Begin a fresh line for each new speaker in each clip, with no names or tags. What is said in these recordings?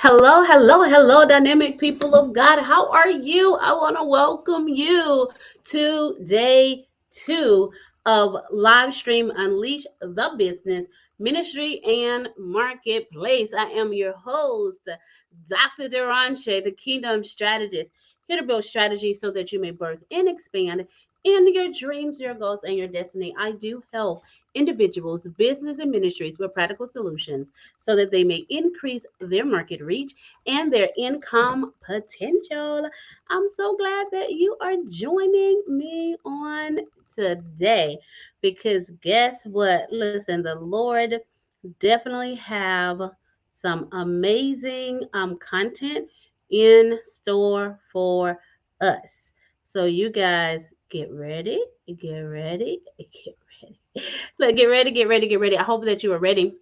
Hello, hello, hello, dynamic people of God. How are you? I want to welcome you to day 2 of Livestream Unleash the Business Ministry and Marketplace. I am your host, Dr. Derashay, the Kingdom Strategist, here to build strategies so that you may birth and expand in your dreams, your goals, and your destiny. I do help individuals, business, and ministries with practical solutions so that they may increase their market reach and their income potential. I'm so glad that you are joining me on today because guess what? Listen, the Lord definitely have some amazing content in store for us. So you guys get ready, get ready, get ready. Look, get ready, get ready, get ready. I hope that you are ready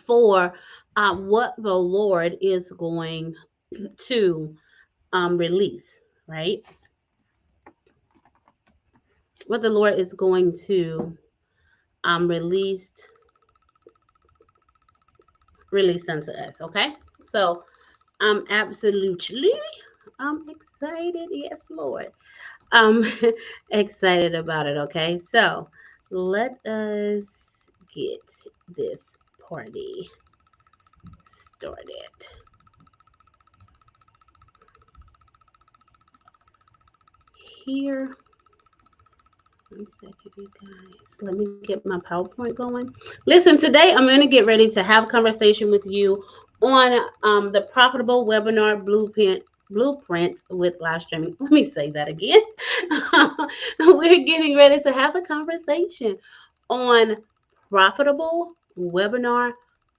for what the Lord is going to release, right? What the Lord is going to release unto us. Okay, so I'm absolutely excited. Yes, Lord. I'm excited about it. Okay, so let us get this party started. Here. 1 second, you guys. Let me get my PowerPoint going. Listen, today I'm going to get ready to have a conversation with you on the Profitable Webinar Blueprint with live streaming. Let me say that again. We're getting ready to have a conversation on Profitable Webinar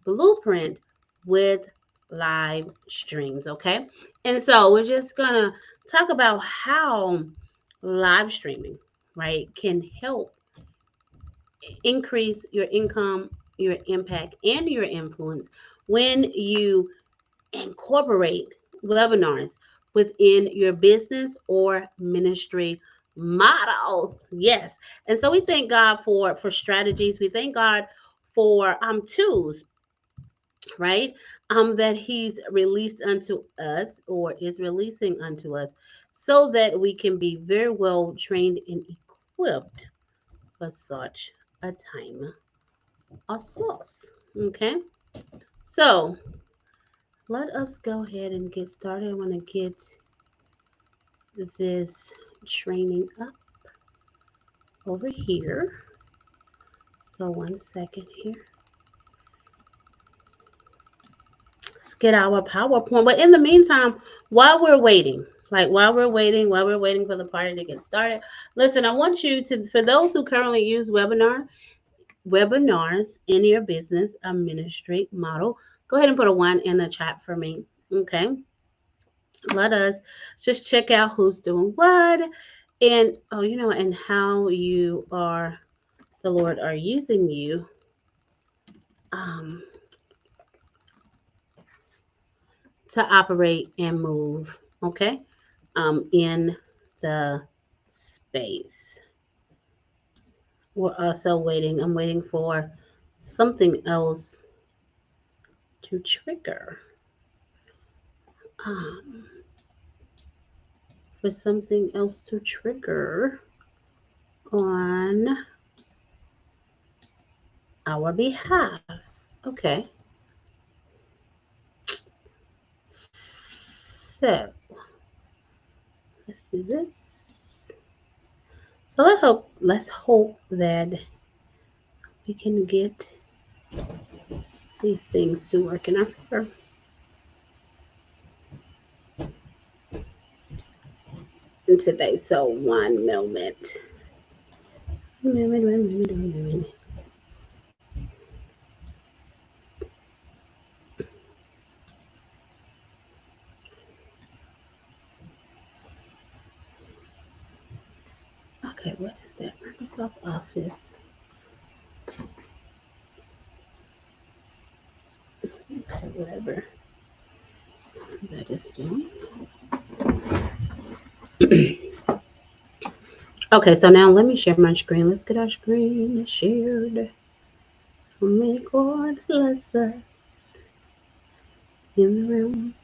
Blueprint with live streams. Okay, and so we're just gonna talk about how live streaming, right, can help increase your income, your impact, and your influence when you incorporate webinars within your business or ministry model. Yes. And so we thank God for strategies. We thank God for tools, right? That he's released unto us or is releasing unto us so that we can be very well trained and equipped for such a time as this. Okay, so let us go ahead and get started. I want to get this training up over here. So 1 second here. Let's get our PowerPoint. But in the meantime, while we're waiting for the party to get started, listen, I want you to, for those who currently use webinars in your business, a ministry model, go ahead and put a 1 in the chat for me. Okay, let us just check out who's doing what, and and how you are, the Lord are using you to operate and move, okay, in the space. We're also waiting. I'm waiting for something else to trigger. For something else to trigger on our behalf. Okay. So let's do this. So let's hope that we can get these things to work in our favor. And today, so one moment. Okay, what is that? Microsoft Office. Okay, whatever that is doing. Okay, so now let me share my screen. Let's get our screen shared. May God bless us. in the room.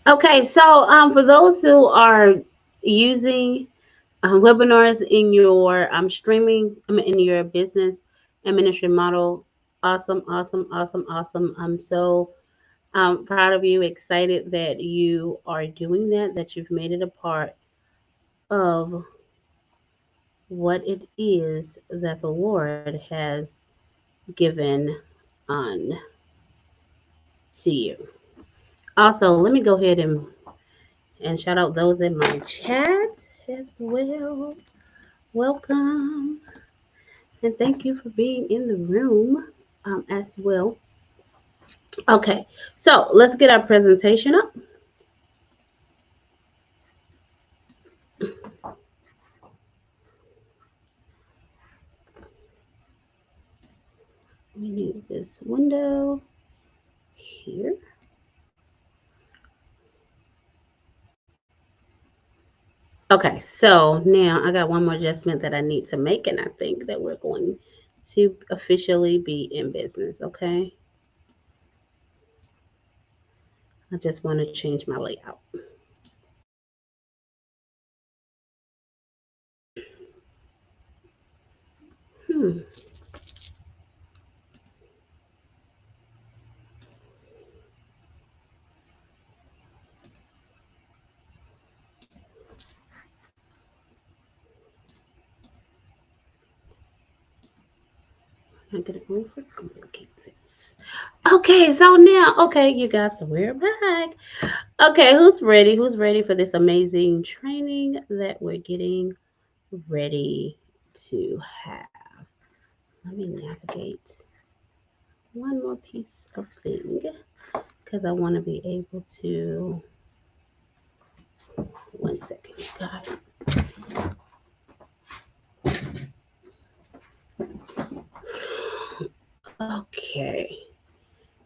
Okay, so for those who are using webinars in your streaming, in your business and ministry model, awesome, awesome, awesome, awesome. I'm so proud of you, excited that you are doing that, that you've made it a part of what it is that the Lord has given on to you. Also, let me go ahead and shout out those in my chat as well. Welcome and thank you for being in the room as well. Okay, so let's get our presentation up. We need this window here. Okay, so now I got one more adjustment that I need to make, and I think that we're going to officially be in business, okay? I just want to change my layout. Hmm. I'm gonna overcomplicate this. Okay, so now, okay, you guys, so we're back. Okay, who's ready? Who's ready for this amazing training that we're getting ready to have? Let me navigate one more piece of thing because I want to be able to. One second, guys. Okay,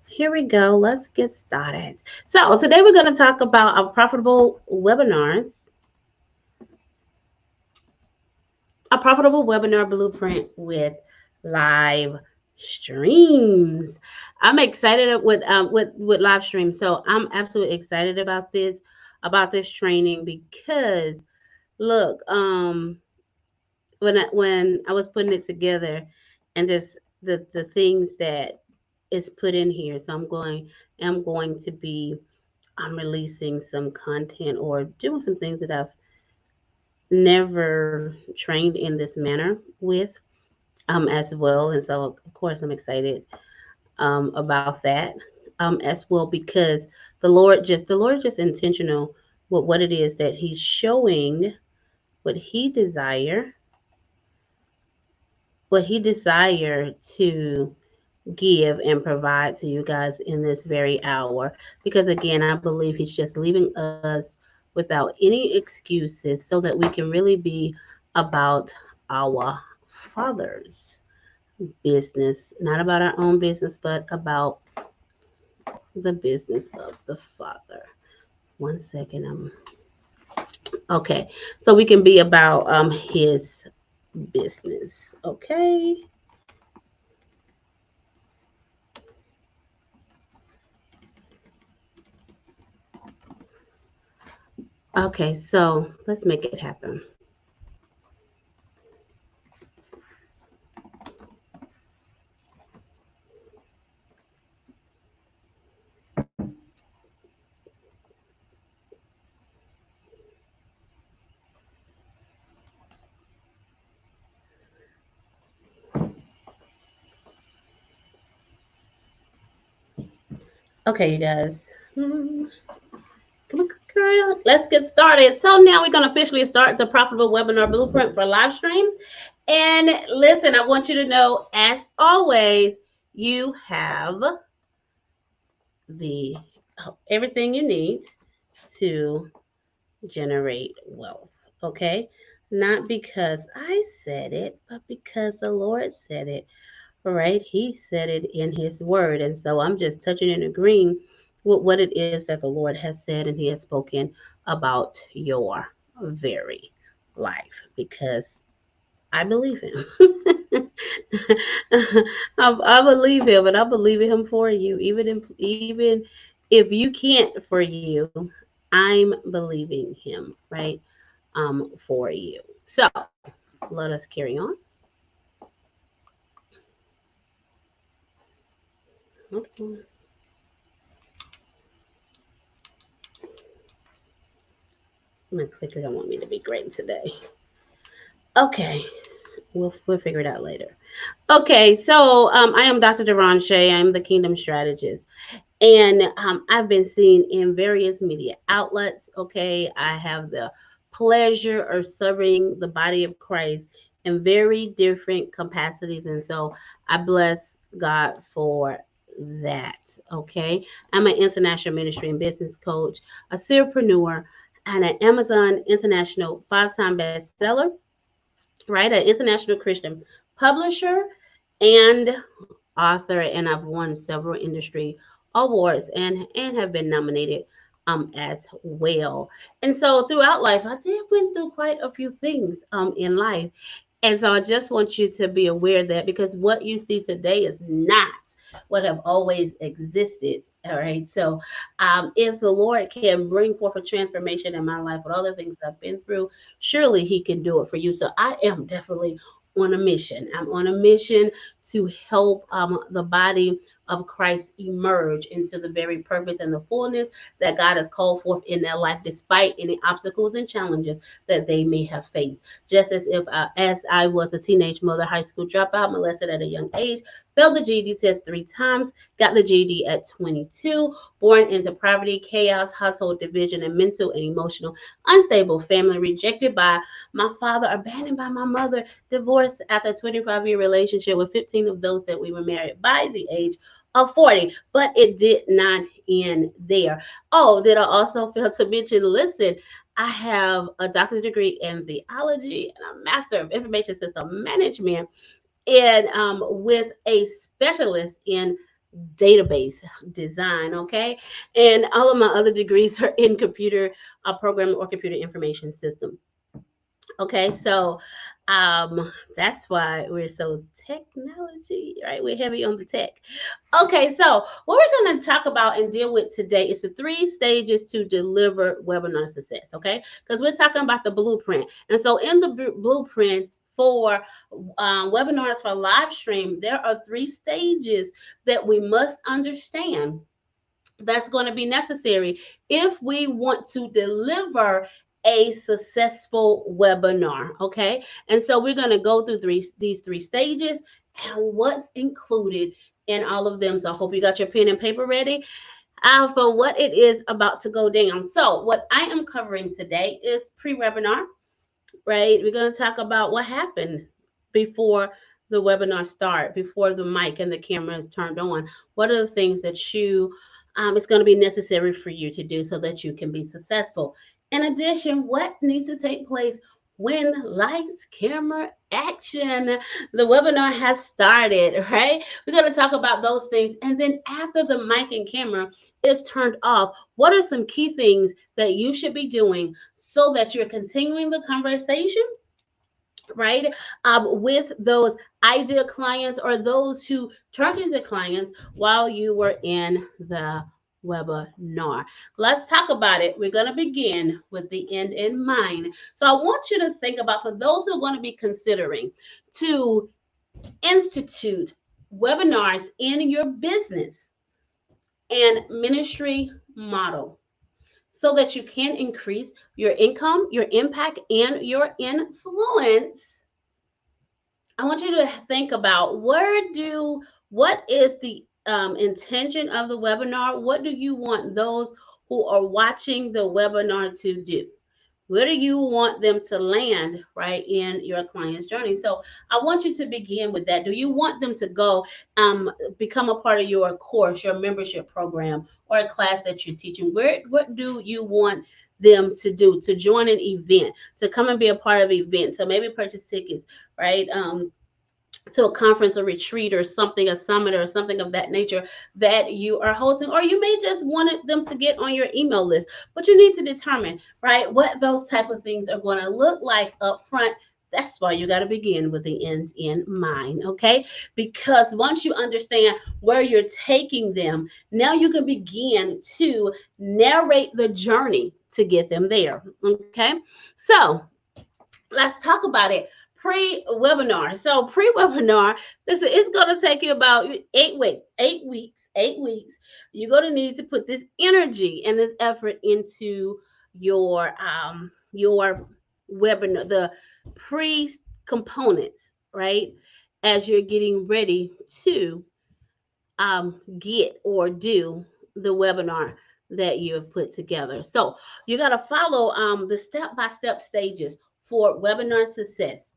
here we go. Let's get started. So today we're going to talk about our profitable webinars, a profitable webinar blueprint with live streams. I'm excited with live streams. So I'm absolutely excited about this training because look, when I was putting it together and just the things that is put in here. So I'm going to be releasing some content or doing some things that I've never trained in this manner with as well. And so of course I'm excited about that as well because the Lord just intentional with what it is that He's showing, what He desire, what He desire to give and provide to you guys in this very hour. Because again, I believe He's just leaving us without any excuses so that we can really be about our Father's business, not about our own business, but about the business of the Father. One second. Okay. So we can be about His business. Okay. Okay, so let's make it happen. Okay, you guys. Come on, girl. Let's get started. So now we're going to officially start the Profitable Webinar Blueprint for live streams. And listen, I want you to know, as always, you have the everything you need to generate wealth. Okay? Not because I said it, but because the Lord said it. All right? He said it in His Word. And so I'm just touching and agreeing with what it is that the Lord has said and He has spoken about your very life because I believe him. I believe him, and I believe in him for you. Even if you can't for you, I'm believing him, right? For you. So let us carry on. Okay. My clicker don't want me to be great today. Okay, we'll figure it out later. Okay, so I am Dr. Derashay. I'm the Kingdom Strategist. And I've been seen in various media outlets. Okay, I have the pleasure of serving the body of Christ in very different capacities, and so I bless God for that. Okay, I'm an international ministry and business coach, a serialpreneur, and an Amazon International 5-time bestseller, right? An international Christian publisher and author, and I've won several industry awards and have been nominated as well. And so throughout life, I did went through quite a few things in life. And so I just want you to be aware that because what you see today is not what have always existed. All right. So if the Lord can bring forth a transformation in my life with all the things I've been through, surely he can do it for you. So I am definitely on a mission. I'm on a mission to help the body of Christ emerge into the very purpose and the fullness that God has called forth in their life, despite any obstacles and challenges that they may have faced. Just as I was a teenage mother, high school dropout, molested at a young age, failed the GED test 3 times, got the GED at 22, born into poverty, chaos, household division, and mental and emotional unstable family, rejected by my father, abandoned by my mother, divorced after a 25-year relationship with 15 of those that we were married by the age of 40. But it did not end there. Oh, did I also fail to mention, listen, I have a doctor's degree in theology and a master of information system management, and with a specialist in database design. Okay, and all of my other degrees are in computer programming or computer information system. Okay, so that's why we're so technology, right? We're heavy on the tech. Okay, so what we're going to talk about and deal with today is the 3 stages to deliver webinar success. Okay, because we're talking about the blueprint, and so in the blueprint for webinars for live stream, there are 3 stages that we must understand that's going to be necessary if we want to deliver a successful webinar. Okay, and so we're going to go through these 3 stages and what's included in all of them. So I hope you got your pen and paper ready for what it is about to go down. So what I am covering today is pre-webinar, right? We're going to talk about what happened before the webinar start, before the mic and the camera is turned on. What are the things that it's going to be necessary for you to do so that you can be successful? In addition, what needs to take place when lights, camera, action, the webinar has started, right? We're going to talk about those things. And then after the mic and camera is turned off, what are some key things that you should be doing so that you're continuing the conversation, right? With those ideal clients or those who turned into clients while you were in the webinar. Let's talk about it. We're going to begin with the end in mind. So I want you to think about, for those who want to be considering to institute webinars in your business and ministry model, so that you can increase your income, your impact, and your influence. I want you to think about what is the intention of the webinar? What do you want those who are watching the webinar to do? Where do you want them to land, right, in your client's journey? So I want you to begin with that. Do you want them to go become a part of your course, your membership program, or a class that you're teaching? What do you want them to do? To join an event, to come and be a part of an event, so maybe purchase tickets, right? To a conference or retreat or something, a summit or something of that nature that you are hosting, or you may just want them to get on your email list. But you need to determine, right, what those type of things are going to look like up front That's why you got to begin with the end in mind, okay? Because once you understand where you're taking them, now you can begin to narrate the journey to get them there, okay? So let's talk about it. Pre-webinar. So pre-webinar, listen, it's going to take you about 8 weeks. 8 weeks. 8 weeks. You're going to need to put this energy and this effort into your webinar, the pre-components, right? As you're getting ready to get or do the webinar that you have put together. So you got to follow the step-by-step stages for webinar success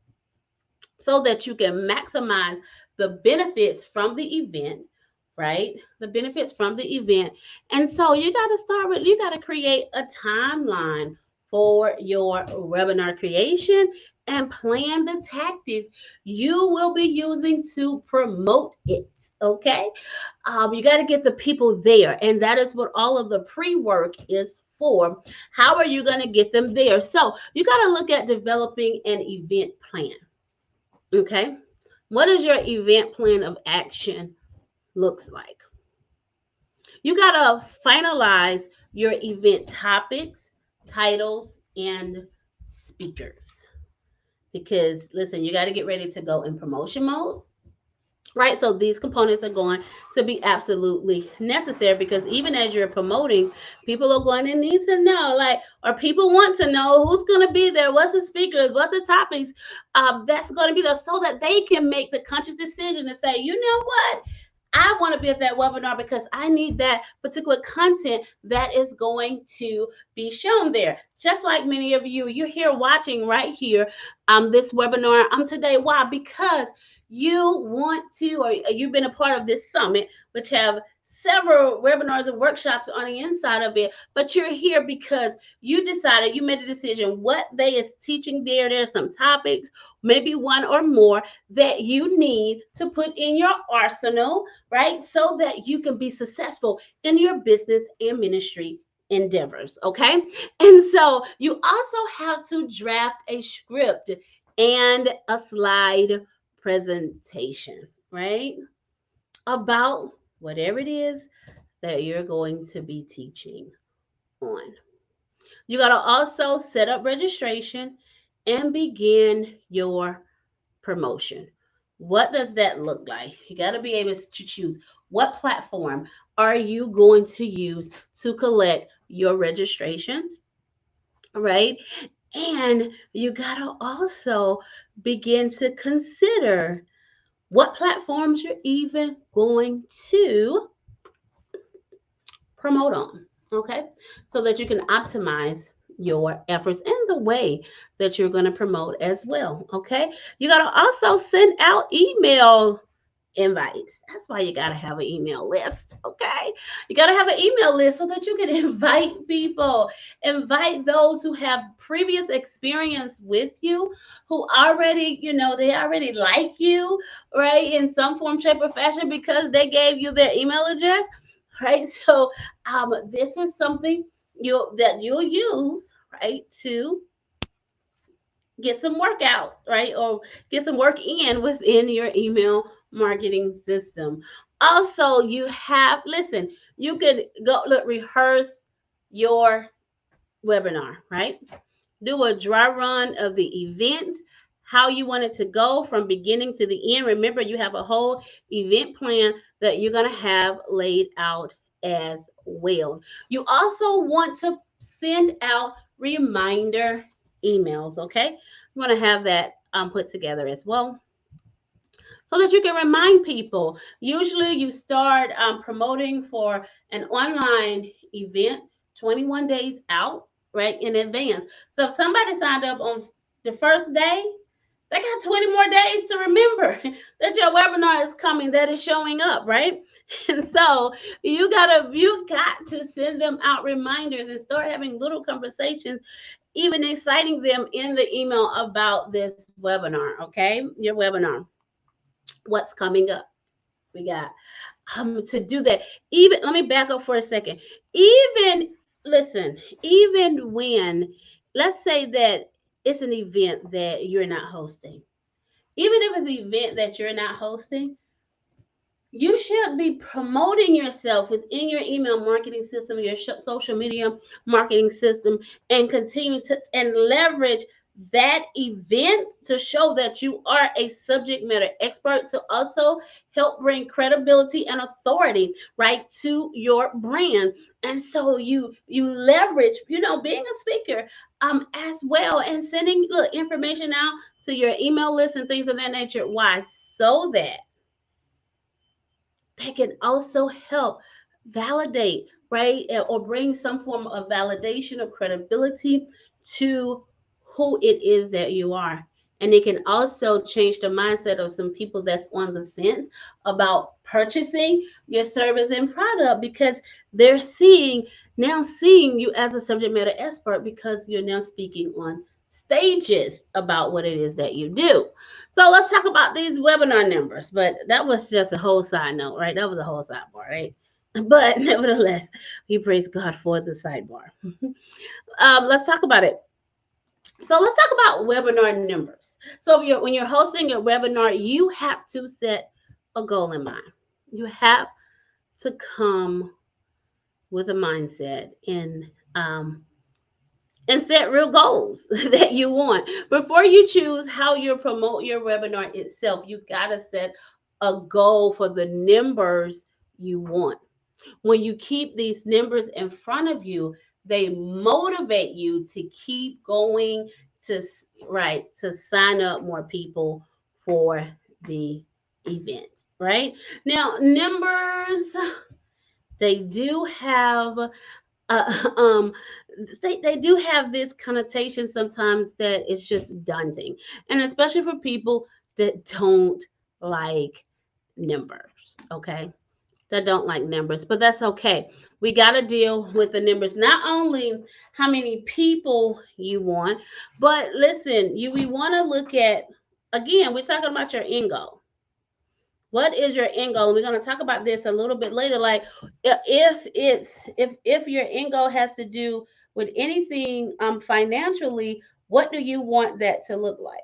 so that you can maximize the benefits from the event, right? The benefits from the event. And so you got to start with, you got to create a timeline for your webinar creation and plan the tactics you will be using to promote it. Okay. You got to get the people there. And that is what all of the pre-work is for. How are you going to get them there? So you got to look at developing an event plan. Okay. What does your event plan of action looks like? You got to finalize your event topics, titles, and speakers. Because listen, you got to get ready to go in promotion mode. Right, so these components are going to be absolutely necessary because even as you're promoting, people are going to need to know, like, or people want to know who's going to be there, what's the speakers, what's the topics that's going to be there, so that they can make the conscious decision to say, you know what, I want to be at that webinar because I need that particular content that is going to be shown there. Just like many of you, you're here watching right here this webinar today. Why? Because you want to, or you've been a part of this summit, which have several webinars and workshops on the inside of it, but you're here because you decided, you made a decision what they is teaching there. There's some topics, maybe one or more, that you need to put in your arsenal, right? So that you can be successful in your business and ministry endeavors, okay? And so you also have to draft a script and a slide presentation, right? About whatever it is that you're going to be teaching on. You got to also set up registration and begin your promotion. What does that look like? You got to be able to choose what platform are you going to use to collect your registrations, right? And you got to also begin to consider what platforms you're even going to promote on, okay? So that you can optimize your efforts and the way that you're going to promote as well, okay? You got to also send out email invites. That's why you got to have an email list, okay? You got to have an email list so that you can invite people, invite those who have previous experience with you, who already, they already like you, right, in some form, shape, or fashion because they gave you their email address, right? So this is something you'll use, right, to get some work out, right? Or get some work in within your email marketing system. Also, listen, you could go rehearse your webinar, right? Do a dry run of the event, how you want it to go from beginning to the end. Remember, you have a whole event plan that you're going to have laid out as well. You also want to send out reminder emails, okay? You want to have that put together as well so that you can remind people. Usually you start promoting for an online event 21 days out, right, in advance. So if somebody signed up on the first day, they got 20 more days to remember that your webinar is coming, that is showing up, right? And so you got to send them out reminders and start having little conversations, even exciting them in the email about this webinar, okay? Your webinar. What's coming up? We got to do that. Even let me back up for a second. Even when, let's say that it's an event that you're not hosting. Even if it's an event that you're not hosting, you should be promoting yourself within your email marketing system, your social media marketing system, and continue to and leverage that event to show that you are a subject matter expert, to also help bring credibility and authority right to your brand. And so you leverage, being a speaker as well, and sending information out to your email list and things of that nature. Why? So that they can also help validate, right? Or bring some form of validation or credibility to who it is that you are. And it can also change the mindset of some people that's on the fence about purchasing your service and product, because they're seeing you as a subject matter expert, because you're now speaking on stages about what it is that you do. So let's talk about these webinar numbers. But that was just a whole side note, right? That was a whole sidebar, right? But nevertheless, we praise God for the sidebar. Let's talk about it. So let's talk about webinar numbers. So when you're hosting a webinar, you have to set a goal in mind. You have to come with a mindset and set real goals that you want. Before you choose how you promote your webinar itself, you got to set a goal for the numbers you want. When you keep these numbers in front of you, they motivate you to keep going, to to sign up more people for the event, right? Now, numbers, they do have uh, um they do have this connotation sometimes that it's just daunting, and especially for people that don't like numbers, okay, that don't like numbers. But that's okay. We got to deal with the numbers, not only how many people you want, but listen, we want to look at, again, we're talking about your end goal. What is your end goal? And we're going to talk about this a little bit later. Like, if your end goal has to do with anything financially, what do you want that to look like?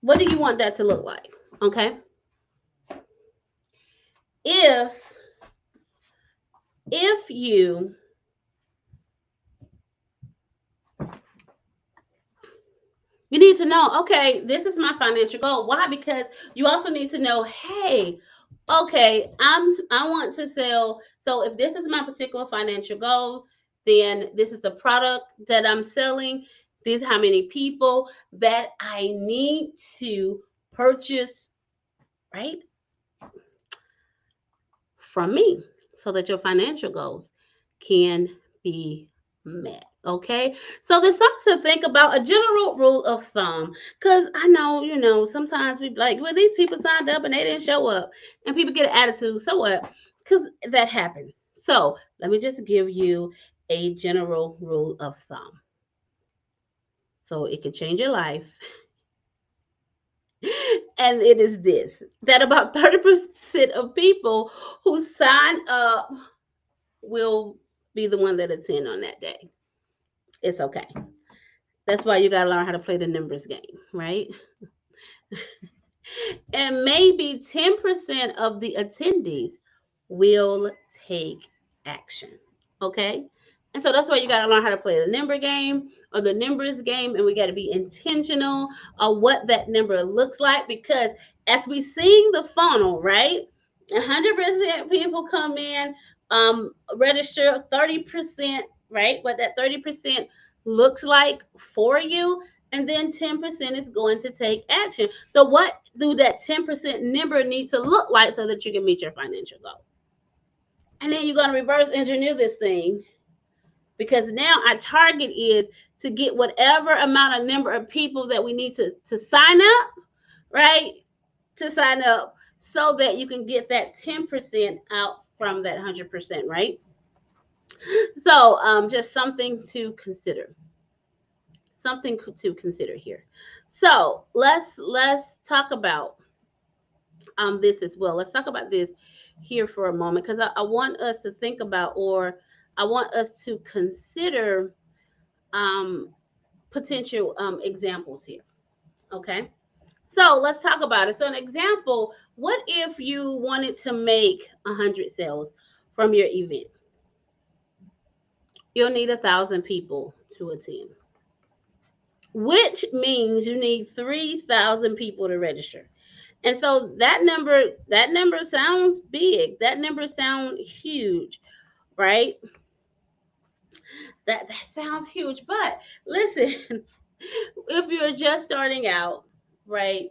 What do you want that to look like? Okay. If you need to know, okay, this is my financial goal. Why? Because you also need to know, hey, okay, I want to sell. So if this is my particular financial goal, then this is the product that I'm selling. These how many people that I need to purchase, right, from me, so that your financial goals can be met. Okay, so there's something to think about, a general rule of thumb, because I know, sometimes we like, well, these people signed up and they didn't show up, and people get an attitude. So what? Because that happened. So let me just give you a general rule of thumb, so it could change your life. And it is this: that about 30% of people who sign up will be the one that attend on that day. It's okay. That's why you got to learn how to play the numbers game, right? And maybe 10% of the attendees will take action. Okay? And so that's why you got to learn how to play the number game or the numbers game. And we got to be intentional on what that number looks like, because as we seeing the funnel, right? 100% people come in, register 30%, right? What that 30% looks like for you, and then 10% is going to take action. So what do that 10% number need to look like so that you can meet your financial goal? And then you're going to reverse engineer this thing, because now our target is to get whatever amount of number of people that we need to sign up, right? To sign up, so that you can get that 10% out from that 100%, right? So just something to consider. Something to consider here. So let's talk about this as well. Let's talk about this here for a moment because I want us to think about, or I want us to consider um, potential examples here. Okay. So let's talk about it. So an example, what if you wanted to make 100 sales from your event? You'll need 1,000 people to attend, which means you need 3,000 people to register. And so that number sounds big. That number sounds huge, right? That sounds huge. But listen, if you're just starting out, right,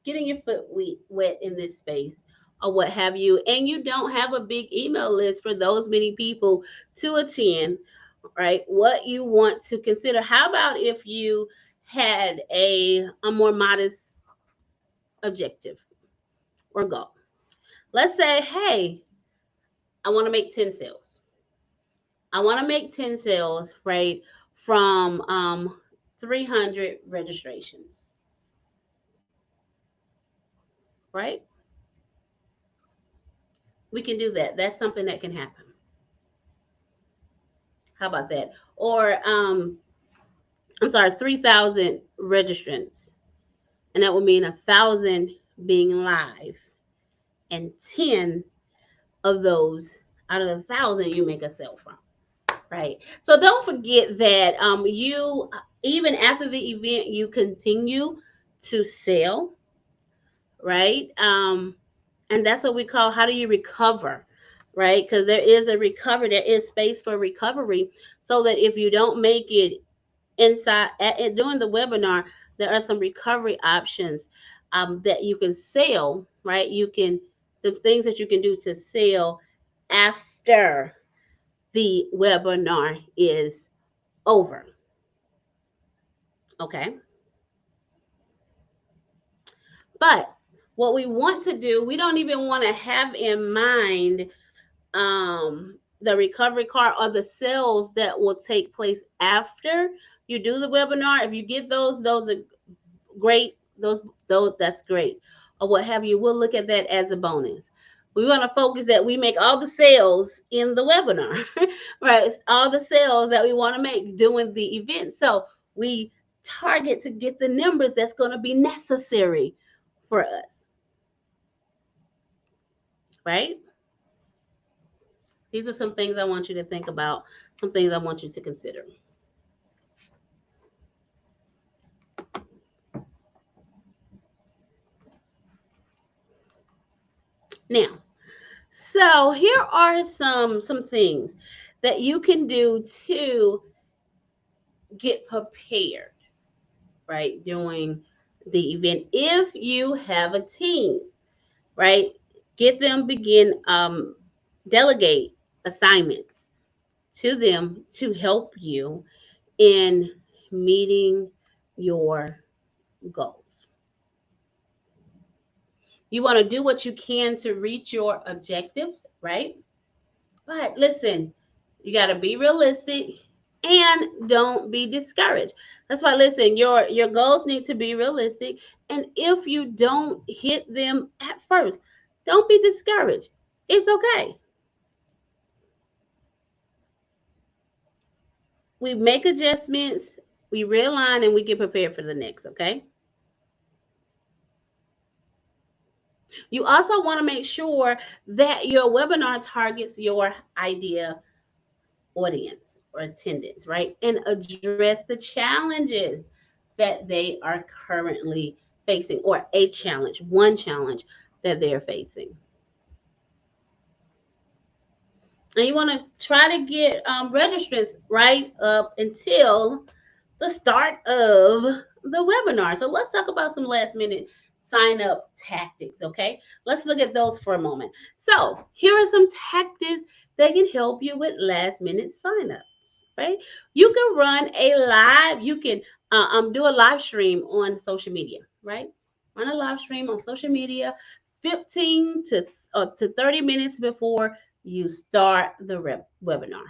getting your foot wet in this space or what have you, and you don't have a big email list for those many people to attend, right? What you want to consider, how about if you had a more modest objective or goal? Let's say, hey, I want to make 10 sales. I want to make 10 sales, right, from 300 registrations, right? We can do that. That's something that can happen. How about that? Or I'm sorry, 3,000 registrants, and that would mean 1,000 being live, and 10 of those out of 1,000 you make a sale from, right? So don't forget that you, even after the event, you continue to sell, right? And that's what we call, how do you recover, right? Because there is a recovery, there is space for recovery, so that if you don't make it inside during the webinar, there are some recovery options that you can sell, right? You can, the things that you can do to sell after the webinar is over. Okay. But what we want to do, we don't even want to have in mind the recovery card or the sales that will take place after you do the webinar. If you get those are great. Those that's great, or what have you. We'll look at that as a bonus. We want to focus that we make all the sales in the webinar, right? It's all the sales that we want to make during the event. So we target to get the numbers that's going to be necessary for us, right? These are some things I want you to think about, some things I want you to consider. Now, so here are some things that you can do to get prepared, right, during the event. If you have a team, right, get them, begin delegate assignments to them to help you in meeting your goals. You want to do what you can to reach your objectives, right? But listen, you got to be realistic and don't be discouraged. That's why, listen, your goals need to be realistic. And if you don't hit them at first, don't be discouraged. It's okay. We make adjustments, we realign, and we get prepared for the next, okay? You also want to make sure that your webinar targets your idea audience or attendance, right? And address the challenges that they are currently facing, or one challenge that they're facing. And you want to try to get registrants right up until the start of the webinar. So let's talk about some last minute sign up tactics, okay? Let's look at those for a moment. So here are some tactics that can help you with last minute signups, right? You can run a live, you can do a live stream on social media, right? Run a live stream on social media 15 to 30 minutes before you start the webinar.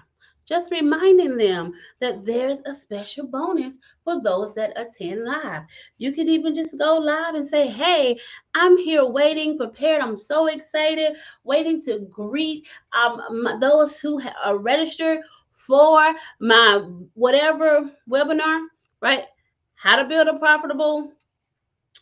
just reminding them that there's a special bonus for those that attend live. You can even just go live and say, hey, I'm here waiting, prepared. I'm so excited, waiting to greet those who are registered for my whatever webinar, right? How to build a profitable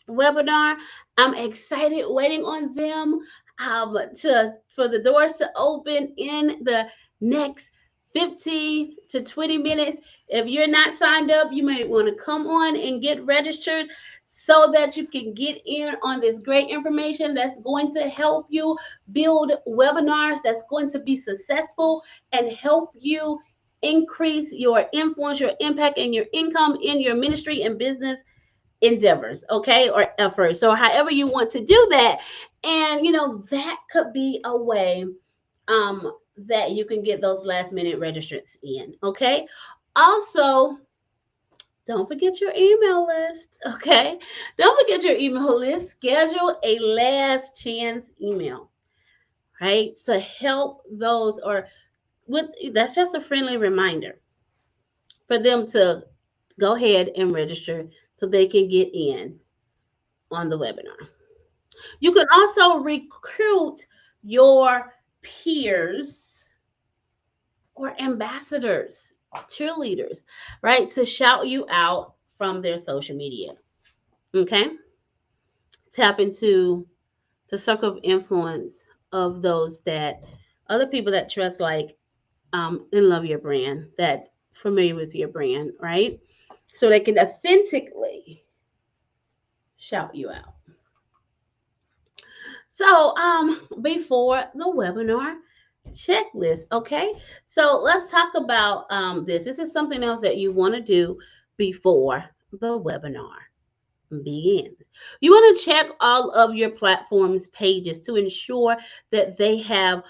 webinar. I'm excited waiting on them to for the doors to open in the next 15 to 20 minutes. If you're not signed up, you may want to come on and get registered so that you can get in on this great information that's going to help you build webinars that's going to be successful and help you increase your influence, your impact, and your income in your ministry and business endeavors, okay, or efforts. So however you want to do that, and that could be a way that you can get those last minute registrants in, okay. Also, don't forget your email list, okay. Don't forget your email list. Schedule a last chance email, right, to help those, or with that's just a friendly reminder for them to go ahead and register so they can get in on the webinar. You can also recruit your peers or ambassadors, cheerleaders, right, to shout you out from their social media. Okay? Tap into the circle of influence of those that other people that trust, like, and love your brand, that familiar with your brand, right? So they can authentically shout you out. So, before the webinar checklist, okay? So let's talk about this. This is something else that you want to do before the webinar begins. You want to check all of your platform's pages to ensure that they have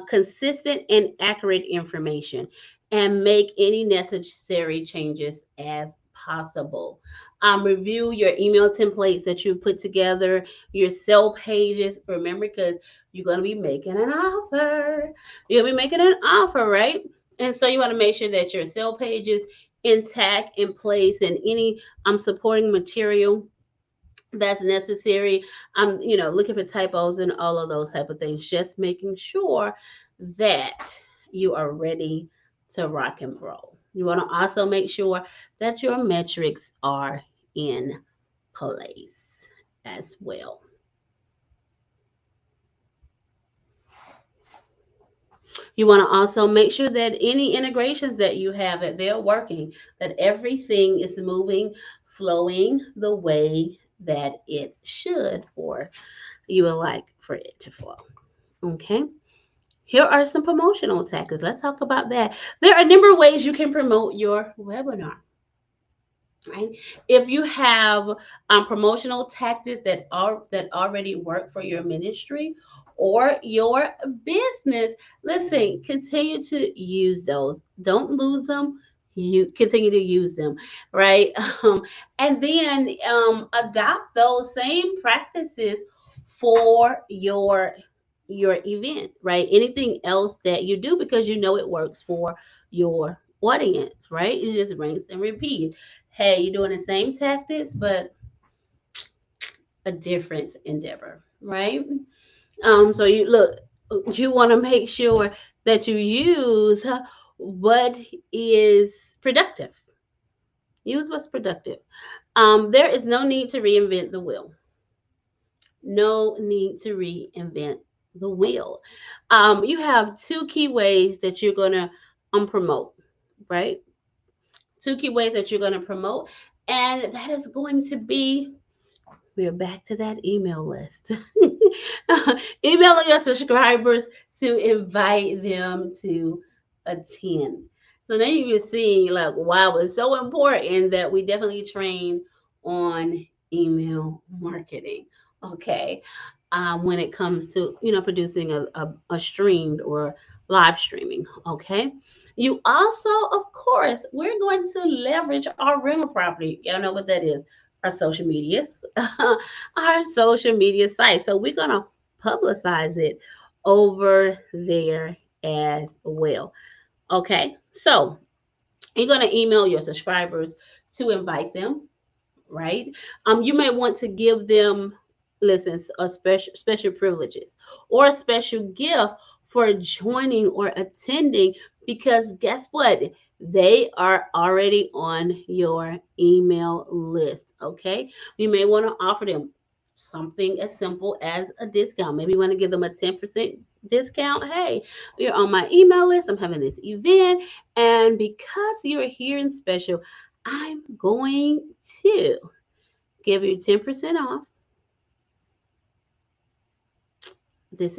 consistent and accurate information, and make any necessary changes as possible. Review your email templates that you put together, your sell pages. Remember, because you're going to be making an offer. You'll be making an offer, right? And so you want to make sure that your sell pages intact, in place, and any supporting material that's necessary. Looking for typos and all of those type of things. Just making sure that you are ready to rock and roll. You want to also make sure that your metrics are in place as well. You want to also make sure that any integrations that you have, that they're working, that everything is moving, flowing the way that it should, or you would like for it to flow. Okay. Here are some promotional tactics. Let's talk about that. There are a number of ways you can promote your webinar. Right? If you have promotional tactics that already work for your ministry or your business, listen, continue to use those. Don't lose them. You continue to use them, right? And then adopt those same practices for your event, right? Anything else that you do, because you know it works for your audience, right? You just rinse and repeat. Hey, you're doing the same tactics, but a different endeavor, right? So you want to make sure that you use what is productive. Use what's productive. There is no need to reinvent the wheel. No need to reinvent the wheel. You have two key ways that you're going to promote, right? Two key ways that you're going to promote, and that is going to be, we're back to that email list. Emailing your subscribers to invite them to attend. So now you're seeing, like, wow, it's so important that we definitely train on email marketing. Okay. When it comes to producing a streamed or live streaming. Okay. You also, of course, we're going to leverage our rental property. Y'all know what that is. Our social medias, our social media site. So we're going to publicize it over there as well. Okay, so you're going to email your subscribers to invite them, right? You may want to give them, listen, a special privileges or a special gift for joining or attending, because guess what? They are already on your email list. Okay, you may want to offer them something as simple as a discount. Maybe you want to give them a 10% discount. Hey, you're on my email list. I'm having this event, and because you're here in special, I'm going to give you 10% off this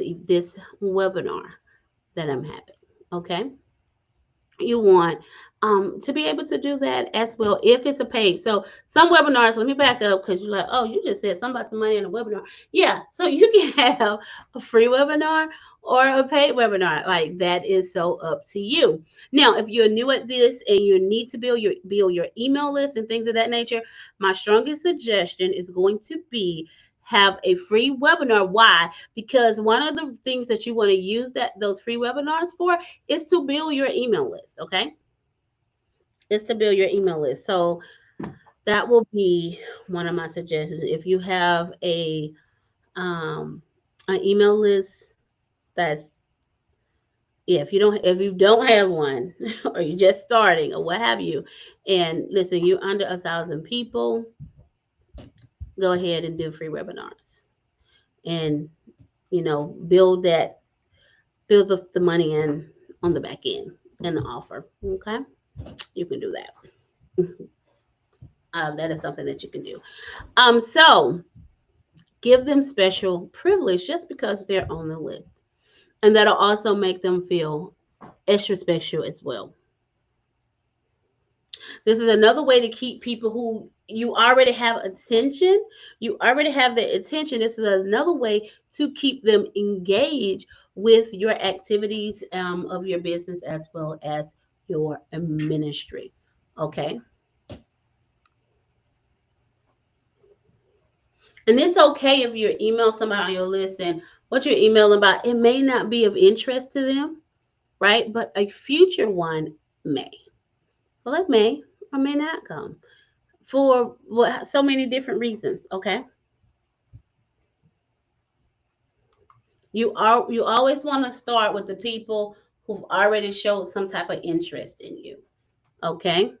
webinar that I'm having. Okay, you want to be able to do that as well if it's a paid. So some webinars, let me back up, because you're like, oh, you just said something about some money in a webinar. Yeah, so you can have a free webinar or a paid webinar. Like, that is so up to you. Now, if you're new at this and you need to build your email list and things of that nature, my strongest suggestion is going to be have a free webinar. Why? Because one of the things that you want to use those free webinars for is to build your email list. Okay, is to build your email list. So that will be one of my suggestions. If you have an email list that's, yeah, if you don't have one or you're just starting or what have you, and listen, you're under 1,000 people, go ahead and do free webinars and build the money in on the back end and the offer. Okay, you can do that. That is something that you can do. So give them special privilege just because they're on the list, and that'll also make them feel extra special as well. This is another way to keep people who you already have attention. You already have their attention. This is another way to keep them engaged with your activities of your business as well as your ministry. Okay. And it's okay if you email somebody on your list and what you're emailing about, it may not be of interest to them, right? But a future one may. Well, it may or may not come for so many different reasons. Okay. You always want to start with the people who've already showed some type of interest in you. Okay.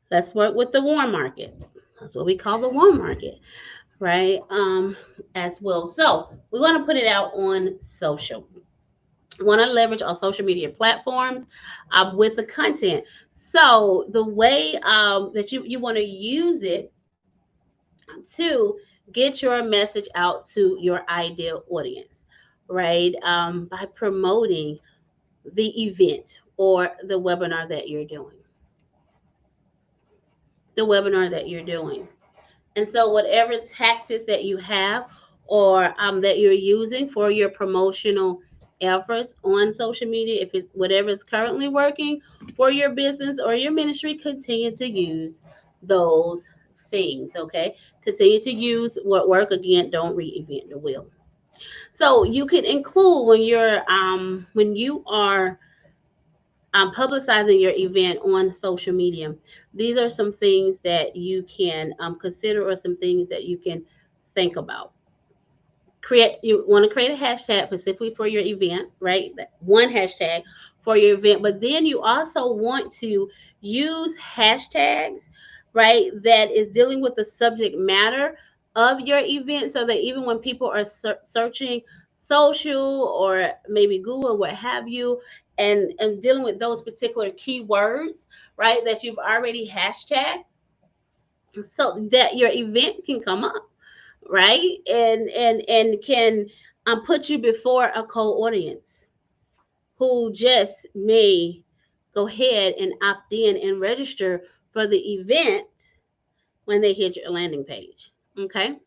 Let's work with the warm market. That's what we call the warm market, right? As well. So we want to put it out on social. We want to leverage our social media platforms with the content. So the way that you want to use it to get your message out to your ideal audience, right? By promoting the event or the webinar that you're doing. The webinar that you're doing. And so, whatever tactics that you have or that you're using for your promotional efforts on social media, if it's whatever is currently working for your business or your ministry, continue to use those things. Okay, continue to use what work. Again, don't reinvent the wheel. So you could include when you are publicizing your event on social media. These are some things that you can consider, or some things that you can think about. You want to create a hashtag specifically for your event, right? One hashtag for your event, but then you also want to use hashtags, right, that is dealing with the subject matter of your event, so that even when people are searching social or maybe Google, what have you, and dealing with those particular keywords, right, that you've already hashtagged, so that your event can come up, right, and can put you before a cold audience who just may go ahead and opt in and register for the event when they hit your landing page. Okay,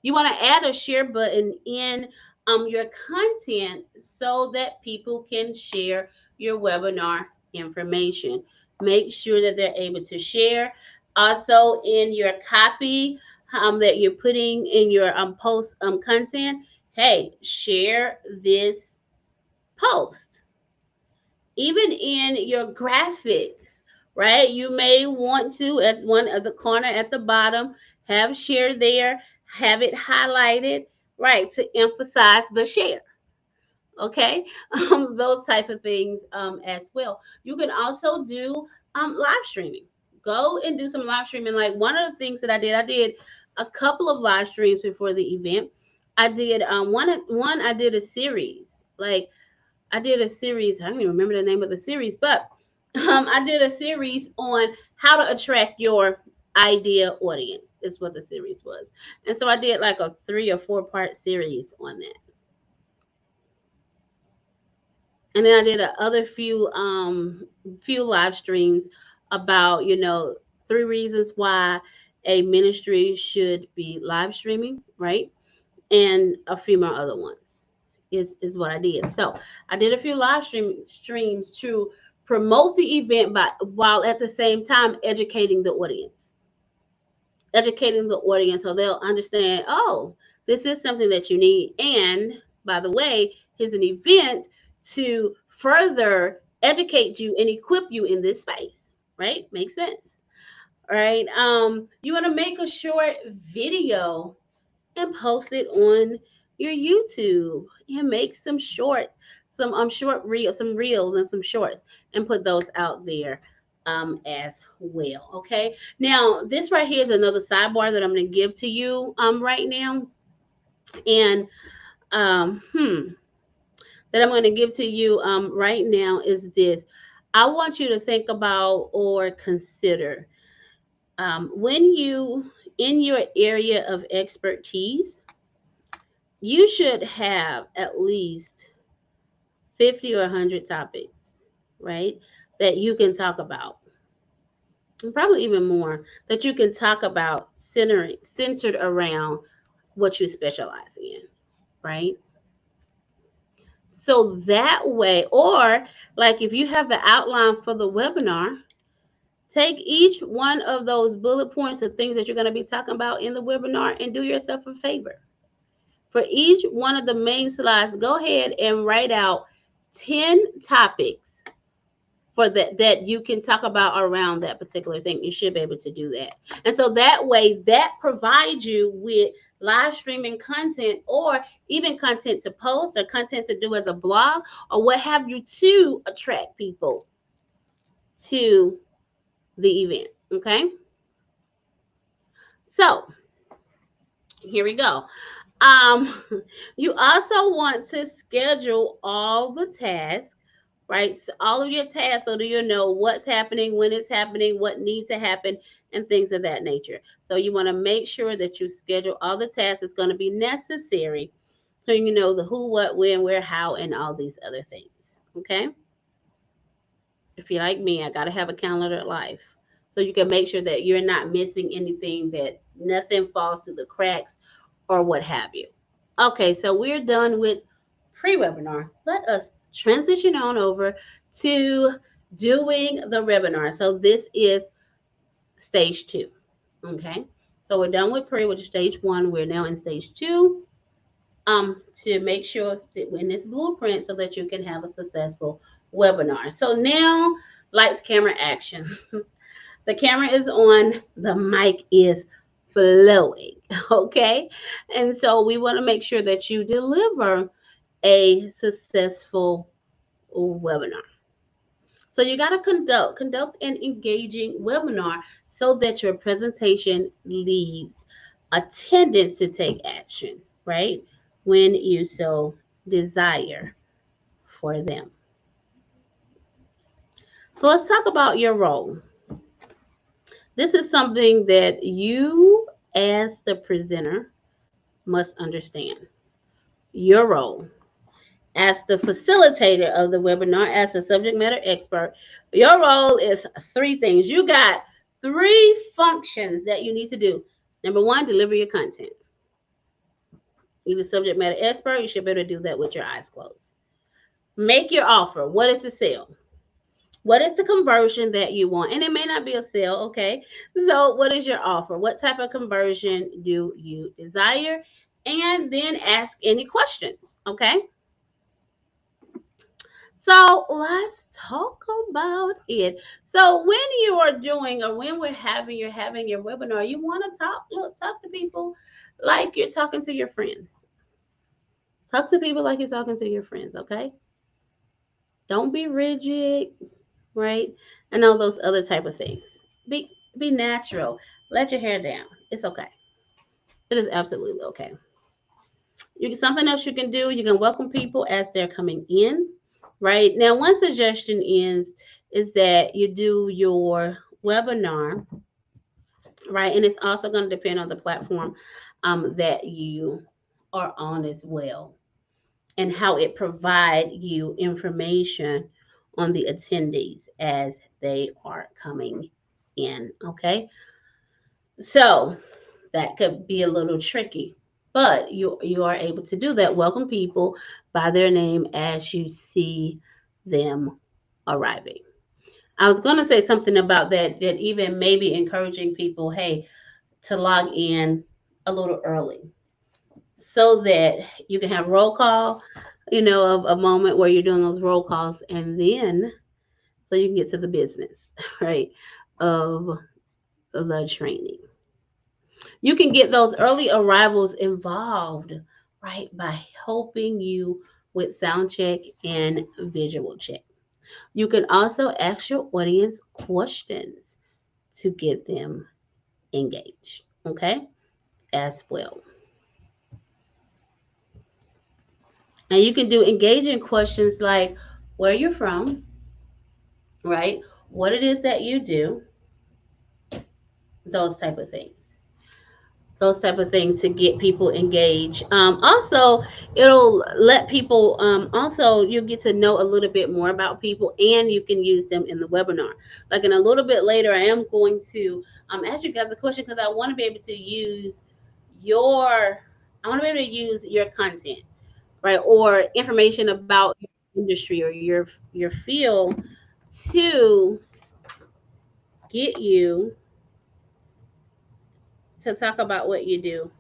you want to add a share button in your content so that people can share your webinar information. Make sure that they're able to share. Also, in your copy that you're putting in your post content, hey, share this post. even in your graphics, right? You may want to, at one of the corner at the bottom, have share there, have it highlighted, right, to emphasize the share. Okay, those type of things as well. You can also do live streaming. Go and do some live streaming. Like one of the things that I did a couple of live streams before the event. I did one. I did a series. Like I did a series. I don't even remember the name of the series, but I did a series on how to attract your idea audience. Is what the series was, and so I did like a 3 or 4 part series on that. And then I did a other few live streams about 3 reasons why a ministry should be live streaming, right? And a few more other ones is what I did. So I did a few streams to promote the event, by while at the same time educating the audience so they'll understand, oh, this is something that you need. And by the way, here's an event to further educate you and equip you in this space, right? Makes sense. All right. You want to make a short video and post it on your YouTube and make some short reels, some reels and some shorts, and put those out there as well. Okay. Now this right here is another sidebar that I'm going to give to you right now, and um hmm, that I'm going to give to you right now is this. I want you to think about or consider when you in your area of expertise you should have at least 50 or 100 topics, right? That you can talk about, and probably even more that you can talk about centered around what you specialize in, right? So that way, or like if you have the outline for the webinar, take each one of those bullet points of things that you're going to be talking about in the webinar and do yourself a favor. For each one of the main slides, go ahead and write out 10 topics for that you can talk about around that particular thing. You should be able to do that. And so that way, that provides you with live streaming content or even content to post or content to do as a blog or what have you to attract people to the event. Okay. So here we go. Um, you also want to schedule all the tasks, right? So all of your tasks, so do you know what's happening, when it's happening, what needs to happen, and things of that nature. So you want to make sure that you schedule all the tasks that's going to be necessary, so you know the who, what, when, where, how, and all these other things. Okay. If you're like me, I got to have a calendar of life. So you can make sure that you're not missing anything, that nothing falls through the cracks or what have you. Okay, so we're done with pre-webinar. Let us transition on over to doing the webinar. So this is stage 2. Okay, so we're done with pre, which is stage 1. We're now in stage 2. To make sure that in this blueprint so that you can have a successful webinar. So now, lights, camera, action. The camera is on, the mic is flowing, okay? And so we want to make sure that you deliver a successful webinar. So you got to conduct an engaging webinar so that your presentation leads attendance to take action, right? When you so desire for them. So let's talk about your role. This is something that you, as the presenter, must understand. Your role as the facilitator of the webinar, as the subject matter expert, your role is 3 things. You got 3 functions that you need to do. Number 1, deliver your content. You're the subject matter expert. You should be able to do that with your eyes closed. Make your offer. What is the sale? What is the conversion that you want? And it may not be a sale, okay? So what is your offer? What type of conversion do you desire? And then ask any questions, okay? So let's talk about it. So when you are doing, or when you're having your webinar, you want to talk to people like you're talking to your friends. Talk to people like you're talking to your friends, okay? Don't be rigid, right? And all those other type of things. Be natural. Let your hair down. It's okay. It is absolutely okay. Something else you can do, you can welcome people as they're coming in. Right now, one suggestion is that you do your webinar, right? And it's also going to depend on the platform that you are on as well, and how it provide you information on the attendees as they are coming in. Okay, so that could be a little tricky, but you are able to do that. Welcome people by their name as you see them arriving. I was going to say something about that even maybe encouraging people, hey, to log in a little early so that you can have roll call, of a moment where you're doing those roll calls, and then so you can get to the business, right, of the training. You can get those early arrivals involved, right, by helping you with sound check and visual check. You can also ask your audience questions to get them engaged, okay, as well. And you can do engaging questions like where you're from, right, what it is that you do, those type of things. Those type of things to get people engaged. Also, it'll let people, also you'll get to know a little bit more about people, and you can use them in the webinar. Like in a little bit later, I am going to ask you guys a question because I want to be able to use your, I want to be able to use your content, right, or information about your industry or your field to get you to talk about what you do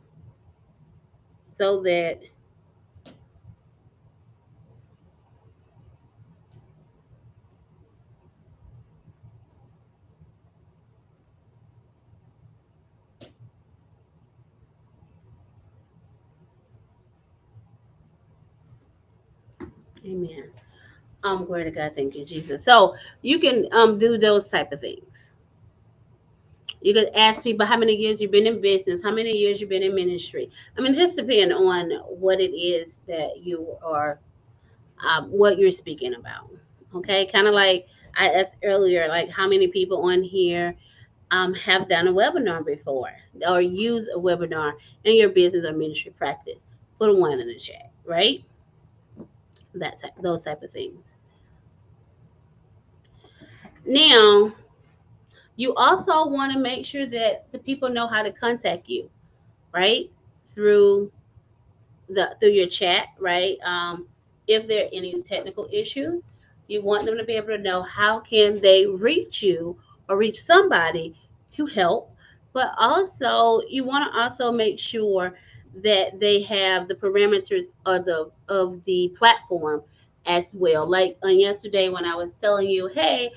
so that, amen. Glory to God, thank you, Jesus. So you can do those type of things. You could ask people how many years you've been in business, how many years you've been in ministry. I mean, just depend on what it is that you are, what you're speaking about. Okay, kind of like I asked earlier, like how many people on here have done a webinar before or use a webinar in your business or ministry practice. Put a one in the chat, right? Those type of things. Now, you also want to make sure that the people know how to contact you, right? Through through your chat, right? If there are any technical issues, you want them to be able to know how can they reach you or reach somebody to help. But also, you want to also make sure that they have the parameters of the platform as well. Like on yesterday when I was telling you, hey,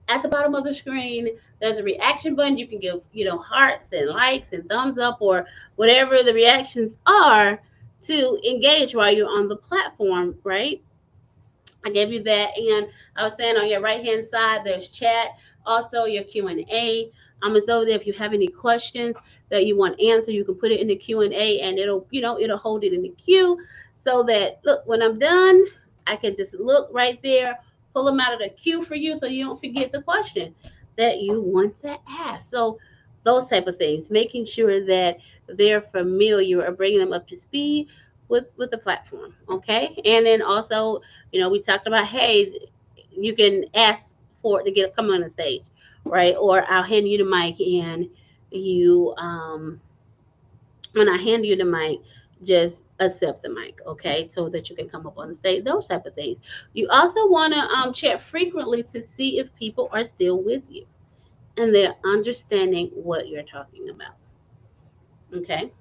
at the bottom of the screen, there's a reaction button. You can give, hearts and likes and thumbs up or whatever the reactions are to engage while you're on the platform, right? I gave you that, and I was saying on your right hand side, there's chat, also your Q&A. It's over there. If you have any questions that you want answered, you can put it in the Q&A, and it'll hold it in the queue, so that look when I'm done, I can just look right there, pull them out of the queue for you, so you don't forget the question that you want to ask. So those type of things, making sure that they're familiar or bringing them up to speed with the platform, okay? And then also, we talked about, hey, you can ask for it to come on the stage, right? Or I'll hand you the mic, and you when I hand you the mic, just accept the mic, okay, so that you can come up on the stage. Those type of things. You also want to check frequently to see if people are still with you and they're understanding what you're talking about, okay?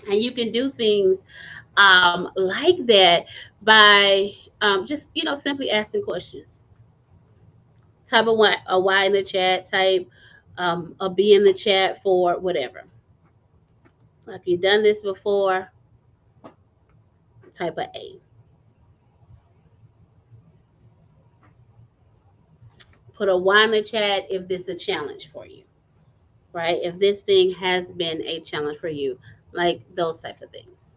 And you can do things like that by just simply asking questions. Type a Y in the chat. Type a B in the chat for whatever. Like you've done this before, type a A. Put a Y in the chat if this is a challenge for you, right? If this thing has been a challenge for you, like those types of things.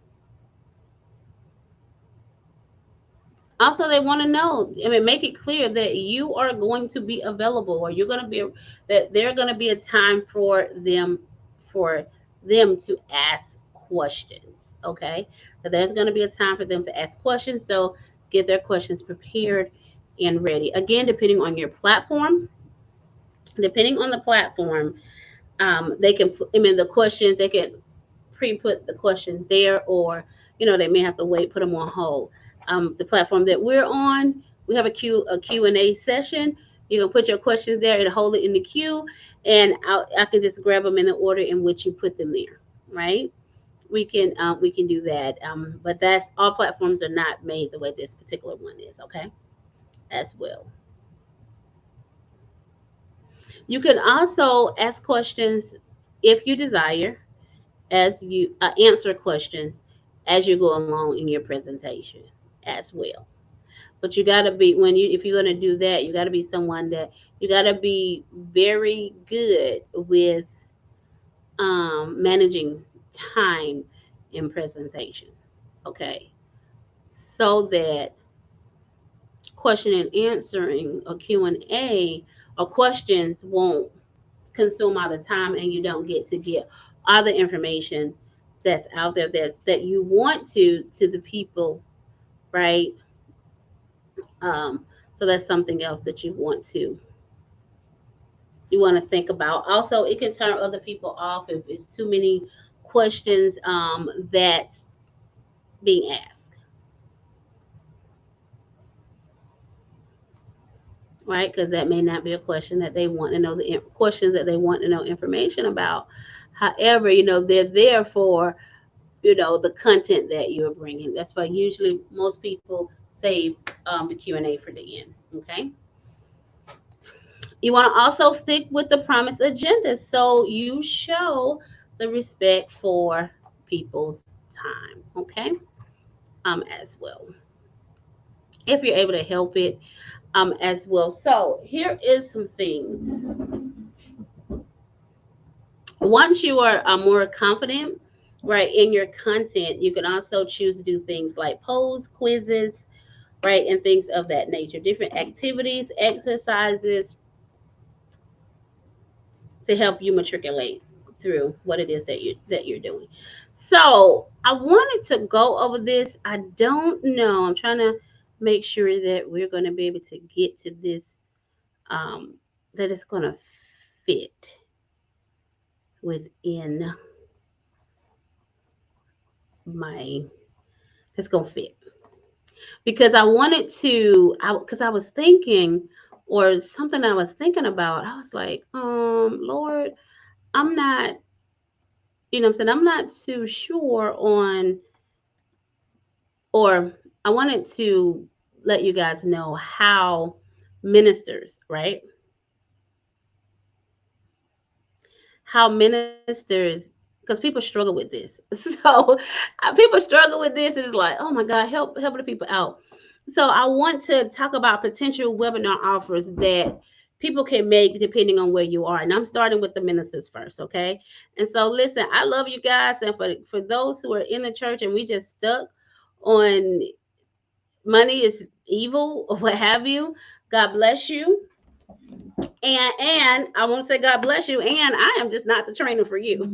Also, they want to know, I mean, make it clear that you are going to be available, or you're going to be, that there's going to be a time for them to ask questions. Okay, so there's going to be a time for them to ask questions. So get their questions prepared and ready. Again, depending on your platform, depending on the platform, they can put, I mean, the questions, they can pre-put the questions there, or they may have to wait, put them on hold. The platform that we're on, we have a Q&A session. You can put your questions there and hold it in the queue, and I can just grab them in the order in which you put them there, right? We can do that, but that's, all platforms are not made the way this particular one is, okay, as well. You can also ask questions if you desire, as you answer questions as you go along in your presentation as well. But you got to be, if you're going to do that, you got to be someone that, you got to be very good with managing time in presentation, okay, so that question and answering, or Q&A, or questions won't consume all the time, and you don't get to get all the information that's out there that you want to the people, right? So that's something else that you want to think about. Also, it can turn other people off if it's too many questions that's being asked, right? Because that may not be a question that they want to know, the questions that they want to know information about. However, they're there for the content that you're bringing. That's why usually most people save the Q&A for the end. Okay. You want to also stick with the promised agenda, so you show the respect for people's time. Okay. As well, if you're able to help it, as well. So here is some things. Once you are more confident, right, in your content, you can also choose to do things like polls, quizzes, right, and things of that nature, different activities, exercises to help you matriculate through what it is that you're doing. So I wanted to go over this. I don't know. I'm trying to make sure that we're going to be able to get to this, that it's going to fit within my, it's going to fit, because I wanted to, because I was thinking, or something I was thinking about, I was like, Lord, I'm not, I'm saying, I'm not too sure on, or I wanted to let you guys know how ministers, right? How ministers, because people struggle with this. So people struggle with this, and it's like, oh my God, help the people out. So I want to talk about potential webinar offers that people can make depending on where you are. And I'm starting with the ministers first, okay? And so listen, I love you guys. And for those who are in the church and we just stuck on money is evil or what have you, God bless you. And I want to say God bless you. And I am just not the trainer for you.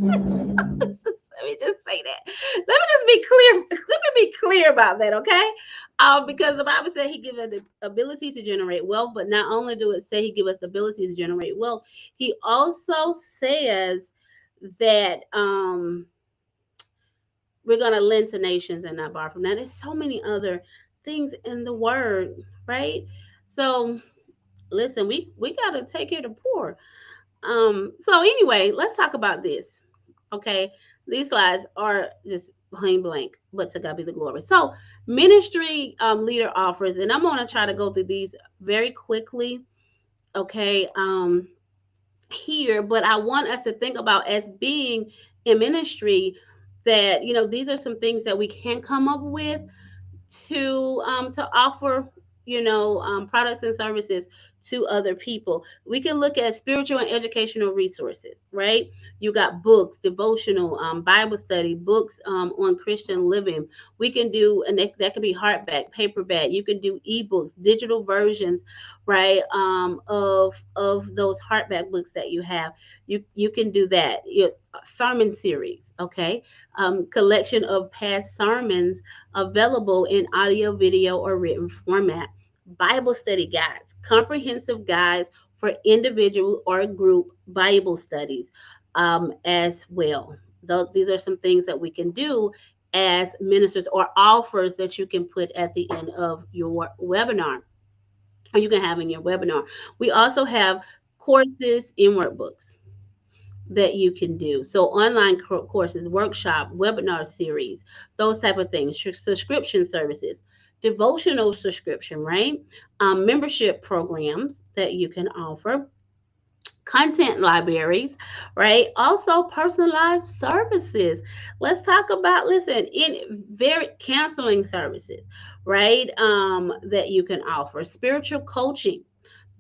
Let me just say that. Let me just be clear. Let me be clear about that, okay? Because the Bible said He gives us the ability to generate wealth, but not only do it say He gives us the ability to generate wealth, He also says that we're gonna lend to nations and not borrow from them. There's so many other things in the Word, right? So listen, we gotta take care of the poor. So anyway, let's talk about this. Okay, these slides are just plain blank, but to God be the glory. So ministry leader offers, and I'm gonna try to go through these very quickly. okay, here, but I want us to think about as being in ministry that, these are some things that we can come up with to offer, products and services to other people. We can look at spiritual and educational resources, right? You got books, devotional, Bible study, books on Christian living. We can do, and that can be hardback, paperback. You can do ebooks, digital versions, right? Of those hardback books that you have. You can do that. Sermon series, okay? Collection of past sermons available in audio, video, or written format. Bible study guides, comprehensive guides for individual or group Bible studies as well. These are some things that we can do as ministers, or offers that you can put at the end of your webinar, or you can have in your webinar. We also have courses in workbooks that you can do. So online courses, workshop, webinar series, those type of things, subscription services, devotional subscription, right? Membership programs that you can offer, content libraries, right? Also personalized services. Let's talk about, listen, in very counseling services, right? That you can offer, spiritual coaching,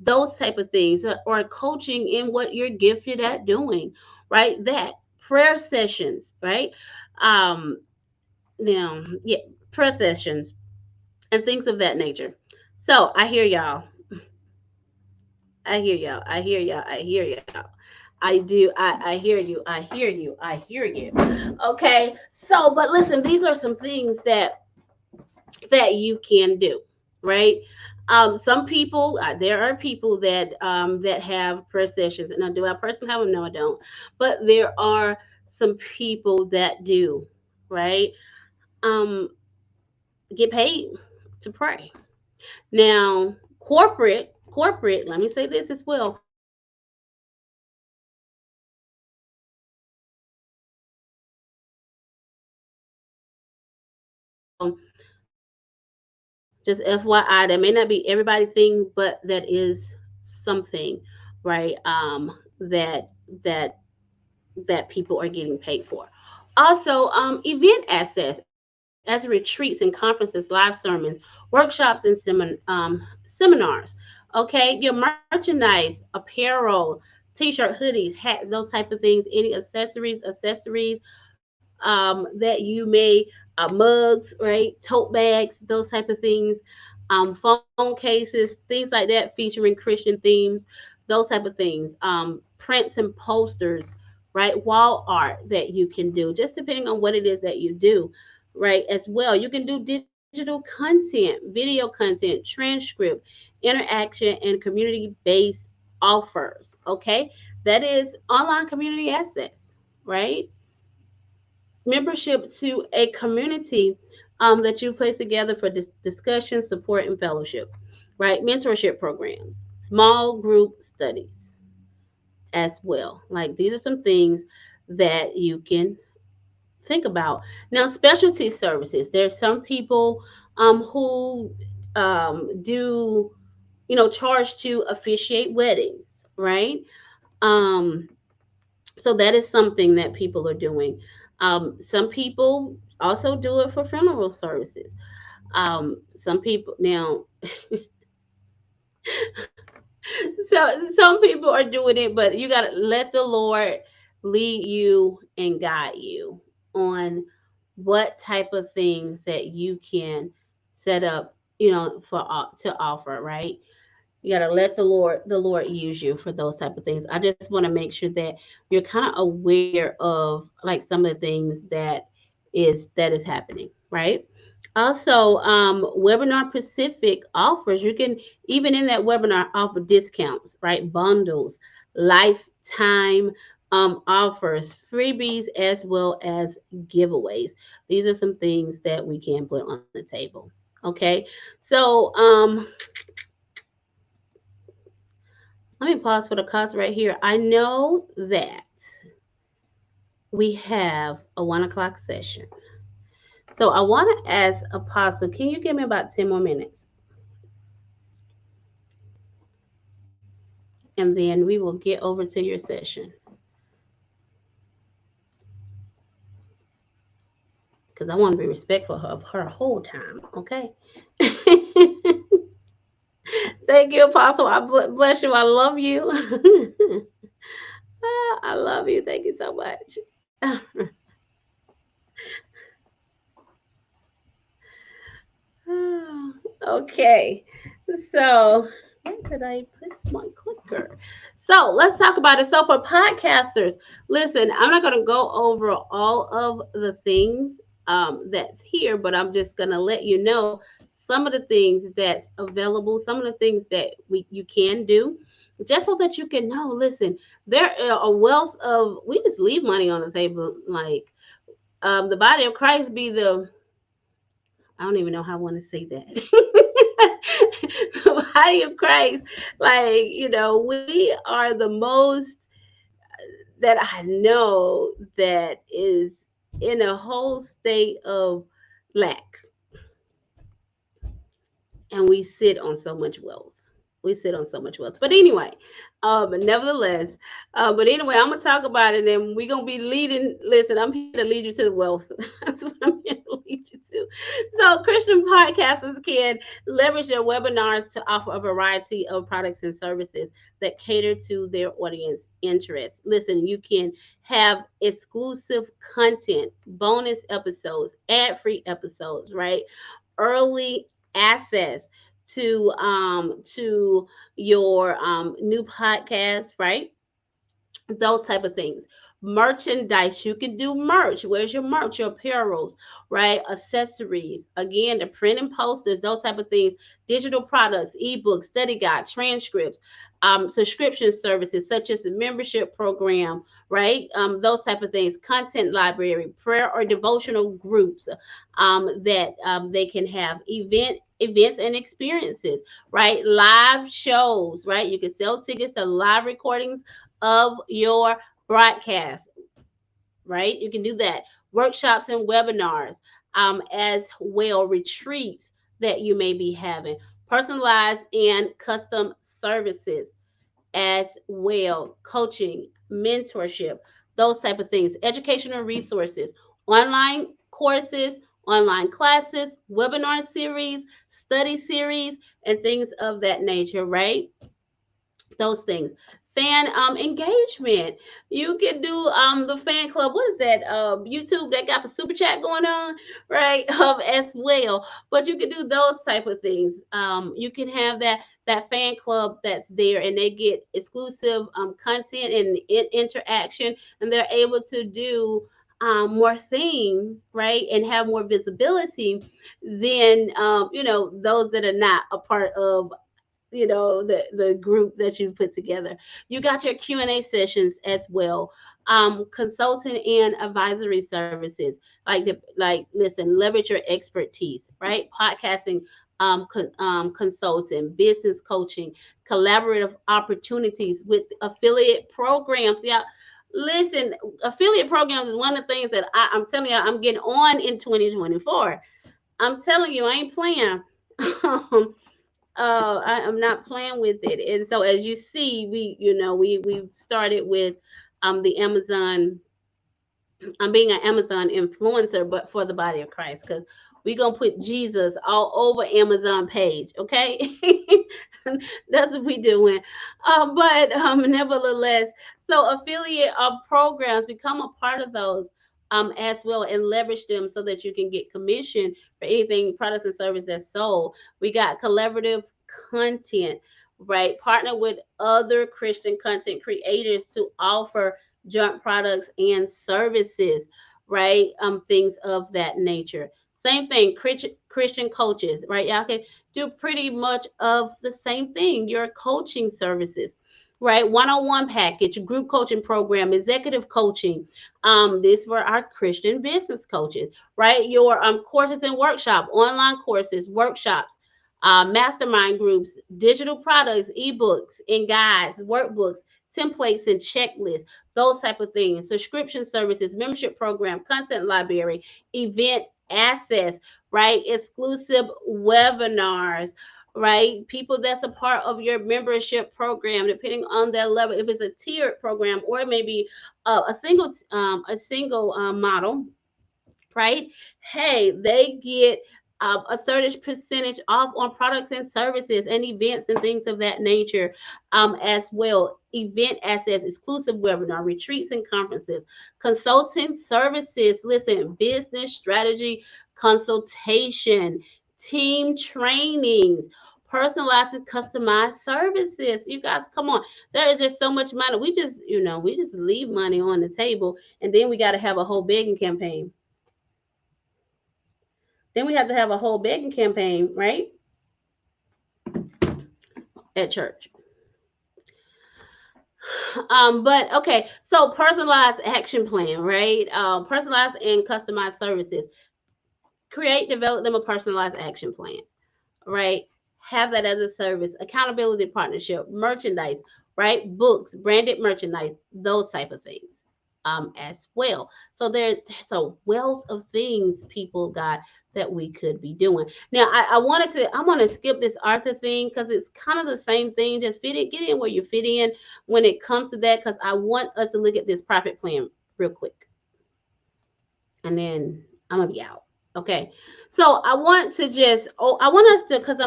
those type of things, or coaching in what you're gifted at doing, right? That prayer sessions, right? um Now, yeah, prayer sessions and things of that nature. So I hear y'all, I hear y'all. I hear you, I hear you. Okay, so but listen, these are some things that you can do, right? Some people, there are people that have prayer sessions. Now, do I personally have them? No, I don't. But there are some people that do, right? Um, get paid to pray. Now, corporate. Let me say this as well. Corporate organizations offer so just FYI, that may not be everybody thing, but that is something, right? That that that people are getting paid for. Also, event access as retreats and conferences, live sermons, workshops, and seminars. Okay, your merchandise, apparel, t-shirt, hoodies, hats, those type of things, any accessories that you may, mugs, right, tote bags, those type of things, phone cases, things like that featuring Christian themes, those type of things, prints and posters, right, wall art that you can do, just depending on what it is that you do, right, as well. You can do digital content, video content, transcript, interaction, and community based offers. Okay, that is online community access, right? Membership to a community that you place together for discussion, support, and fellowship, right? Mentorship programs, small group studies as well. Like, these are some things that you can think about. Now, specialty services. There's some people who do, charge to officiate weddings, right? Um, so that is something that people are doing. Some people also do it for funeral services. Some people now, so some people are doing it, but you got to let the Lord lead you and guide you on what type of things that you can set up, for to offer, right? You got to let the Lord use you for those type of things. I just want to make sure that you're kind of aware of, like, some of the things that is happening, right? Also, webinar specific offers. You can, even in that webinar, offer discounts, right? Bundles, lifetime offers, freebies, as well as giveaways. These are some things that we can put on the table. Okay, so let me pause for the cause right here. I know that we have a 1 o'clock session. So I want to ask Apostle, can you give me about 10 more minutes? and then we will get over to your session. Because I want to be respectful of her whole time, okay? Thank you, Apostle. I bless you. I love you. I love you. Thank you so much. Okay, so where could I put my clicker? So let's talk about it. So for podcasters, listen, I'm not going to go over all of the things that's here, but I'm just going to let you know some of the things that's available, some of the things that you can do, just so that you can know. Listen, there are a wealth of, we just leave money on the table, like the body of Christ be the, I don't even know how I want to say that. The body of Christ, like, we are the most that I know that is in a whole state of lack, and we sit on so much wealth. We sit on so much wealth. But anyway, nevertheless, but anyway, I'm gonna talk about it, and we're gonna be leading. Listen, I'm here to lead you to the wealth. That's what I'm here to lead you to. So, Christian podcasters can leverage their webinars to offer a variety of products and services that cater to their audience interests. Listen, you can have exclusive content, bonus episodes, ad-free episodes, right? Early access to your new podcast, right? Those type of things. Merchandise, you can do merch. Where's your merch? Your apparels, right? Accessories, again, the print and posters, those type of things. Digital products, ebooks, study guide, transcripts, subscription services such as the membership program, right? Those type of things. Content library, prayer or devotional groups, that they can have. Events and experiences, right? Live shows, right? You can sell tickets to live recordings of your broadcast, right? You can do that. Workshops and webinars, as well, retreats that you may be having, personalized and custom services as well, coaching, mentorship, those type of things, educational resources, online courses, online classes, webinar series, study series, and things of that nature, right? Those things. Fan engagement. You can do the fan club. What is that? YouTube that got the super chat going on, right? As well. But you can do those type of things. You can have that fan club that's there, and they get exclusive content and interaction, and they're able to do more things, right, and have more visibility than those that are not a part of the group that you've put together. You got your Q&A sessions as well, consulting and advisory services, listen, leverage your expertise, right? Podcasting, consulting, business coaching, collaborative opportunities with affiliate programs. Yeah, listen, affiliate programs is one of the things that I'm telling you I'm getting on in 2024. I'm telling you, I ain't playing. I'm not playing with it. And so as you see, we started with the Amazon. I'm being an Amazon influencer, but for the body of Christ, because we're gonna put Jesus all over Amazon page, okay? That's what we doing. But nevertheless, so affiliate programs, become a part of those as well, and leverage them so that you can get commission for anything products and services that's sold. We got collaborative content, right? Partner with other Christian content creators to offer joint products and services, right? Things of that nature. Same thing, Christian coaches, right? Y'all can do pretty much of the same thing. Your coaching services, right? One-on-one package, group coaching program, executive coaching. This for our Christian business coaches, right? Your courses and workshop, online courses, workshops, mastermind groups, digital products, ebooks and guides, workbooks, templates and checklists, those type of things, subscription services, membership program, content library, event access, right? Exclusive webinars, right? People that's a part of your membership program, depending on their level, if it's a tiered program or maybe a single model, right? Hey, they get a certain percentage off on products and services and events and things of that nature, as well. Event access, exclusive webinar, retreats and conferences, consulting services. Listen, business strategy consultation, team trainings, personalized and customized services. You guys, come on. There is just so much money. We just leave money on the table, and then we got to have a whole begging campaign. Then we have to have a whole begging campaign, right? At church. But okay, so personalized action plan, right? Personalized and customized services. Create, develop them a personalized action plan, right? Have that as a service. Accountability partnership, merchandise, right? Books, branded merchandise, those type of things. As well. So there's a wealth of things, people got, that we could be doing. Now, I want to skip this Arthur thing because it's kind of the same thing. Just get in where you fit in when it comes to that, because I want us to look at this profit plan real quick. And then I'm gonna be out. Okay, so I want us to, because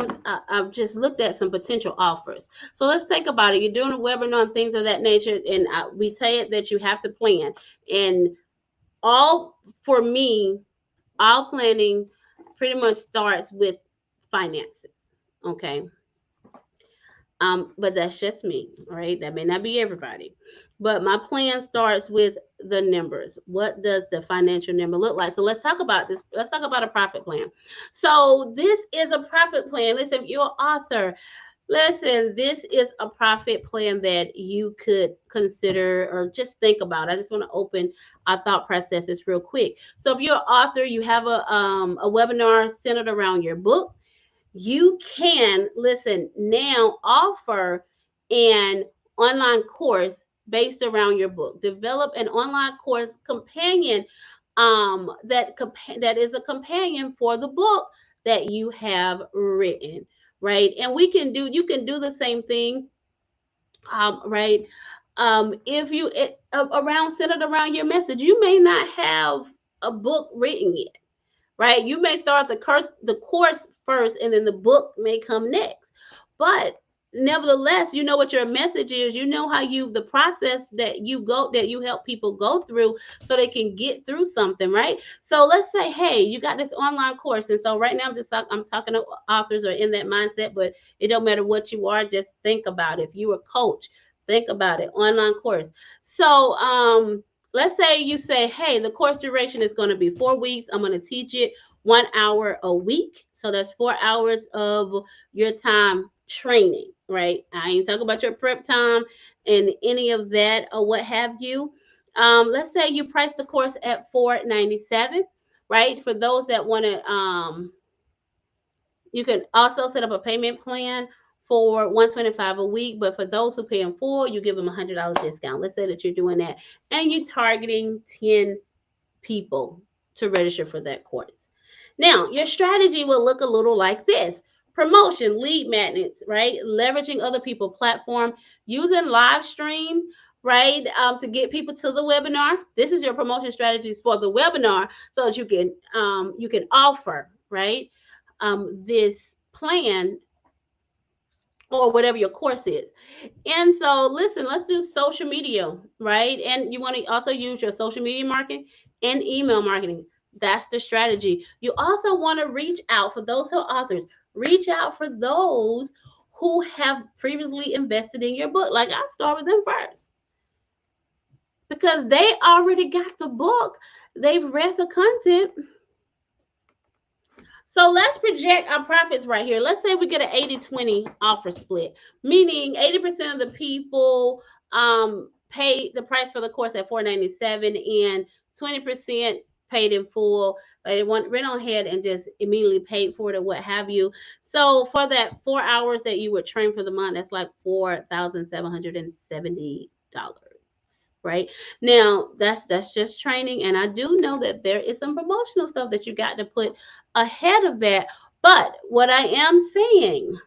I've just looked at some potential offers. So let's think about it. You're doing a webinar and things of that nature, and we say it that you have to plan. And for me, all planning pretty much starts with finances. Okay. But that's just me, right? That may not be everybody. But my plan starts with the numbers. What does the financial number look like? So let's talk about this. Let's talk about a profit plan. So this is a profit plan. Listen, if you're an author, listen, this is a profit plan that you could consider or just think about. I just want to open our thought processes real quick. So if you're an author, you have a webinar centered around your book, you can now offer an online course based around your book. Develop an online course companion that is a companion for the book that you have written, right? And you can do the same thing, right? If you centered around your message, you may not have a book written yet, right? You may start the course first, and then the book may come next. But nevertheless, you know what your message is. You know the process that you help people go through so they can get through something, right? So let's say, hey, you got this online course, and so right now I'm talking to authors who are in that mindset, but it don't matter what you are. Just think about it. If you were a coach, think about it. Online course. So let's say you say, hey, the course duration is going to be 4 weeks. I'm going to teach it 1 hour a week. So that's 4 hours of your time training, right? I ain't talking about your prep time and any of that or what have you. Let's say you price the course at $497, right? For those that want to, you can also set up a payment plan for $125 a week, but for those who pay in full, you give them $100 discount. Let's say that you're doing that, and you're targeting 10 people to register for that course. Now, your strategy will look a little like this: promotion, lead magnets, right? Leveraging other people's platform, using live stream, right, to get people to the webinar. This is your promotion strategies for the webinar, so that you can offer, right, this plan or whatever your course is. And so, listen, let's do social media, right? And you want to also use your social media marketing and email marketing. That's the strategy. You also want to reach out for those who are authors. Reach out for those who have previously invested in your book. Like, I start with them first because they already got the book. They've read the content. So let's project our profits right here. Let's say we get an 80-20 offer split, meaning 80% of the people paid the price for the course at $497 and 20% paid in full. They went on ahead and just immediately paid for it or what have you. So for that 4 hours that you were trained for the month, that's like $4,770. Right now, that's just training, and I do know that there is some promotional stuff that you got to put ahead of that. But what I am saying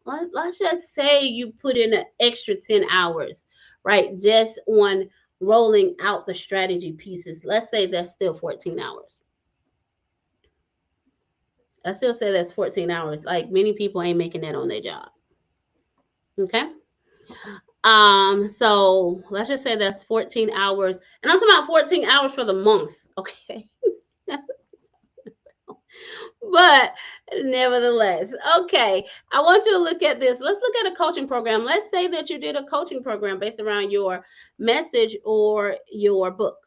let's just say you put in an extra 10 hours, right? Just on rolling out the strategy pieces. Let's say that's still 14 hours. I still say that's 14 hours. Like many people ain't making that on their job. Okay. So let's just say that's 14 hours. And I'm talking about 14 hours for the month. Okay. But nevertheless, okay, I want you to look at this. Let's look at a coaching program. Let's say that you did a coaching program based around your message or your book,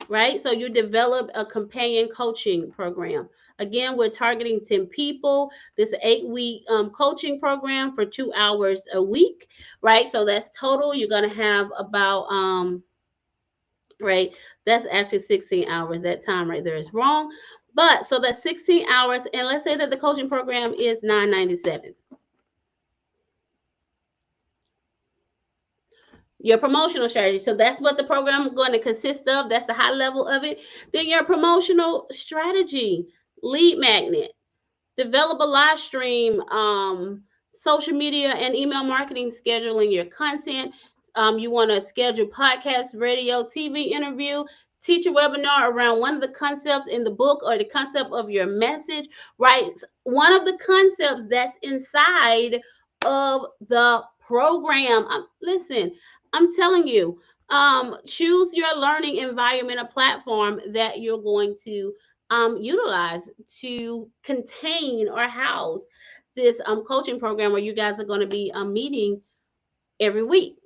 right? So you developed a companion coaching program. Again, we're targeting 10 people. This 8-week coaching program for 2 hours a week, right? So that's total. You're going to have about right? That's actually 16 hours. That time right there is wrong. But so that's 16 hours. And let's say that the coaching program is $9.97. Your promotional strategy. So that's what the program is going to consist of. That's the high level of it. Then your promotional strategy, lead magnet, develop a live stream, social media and email marketing, scheduling your content. You want to schedule podcast, radio, TV interview, teach a webinar around one of the concepts in the book or the concept of your message, right? One of the concepts that's inside of the program. Listen, I'm telling you, choose your learning environment, a platform that you're going to utilize to contain or house this coaching program where you guys are going to be meeting every week.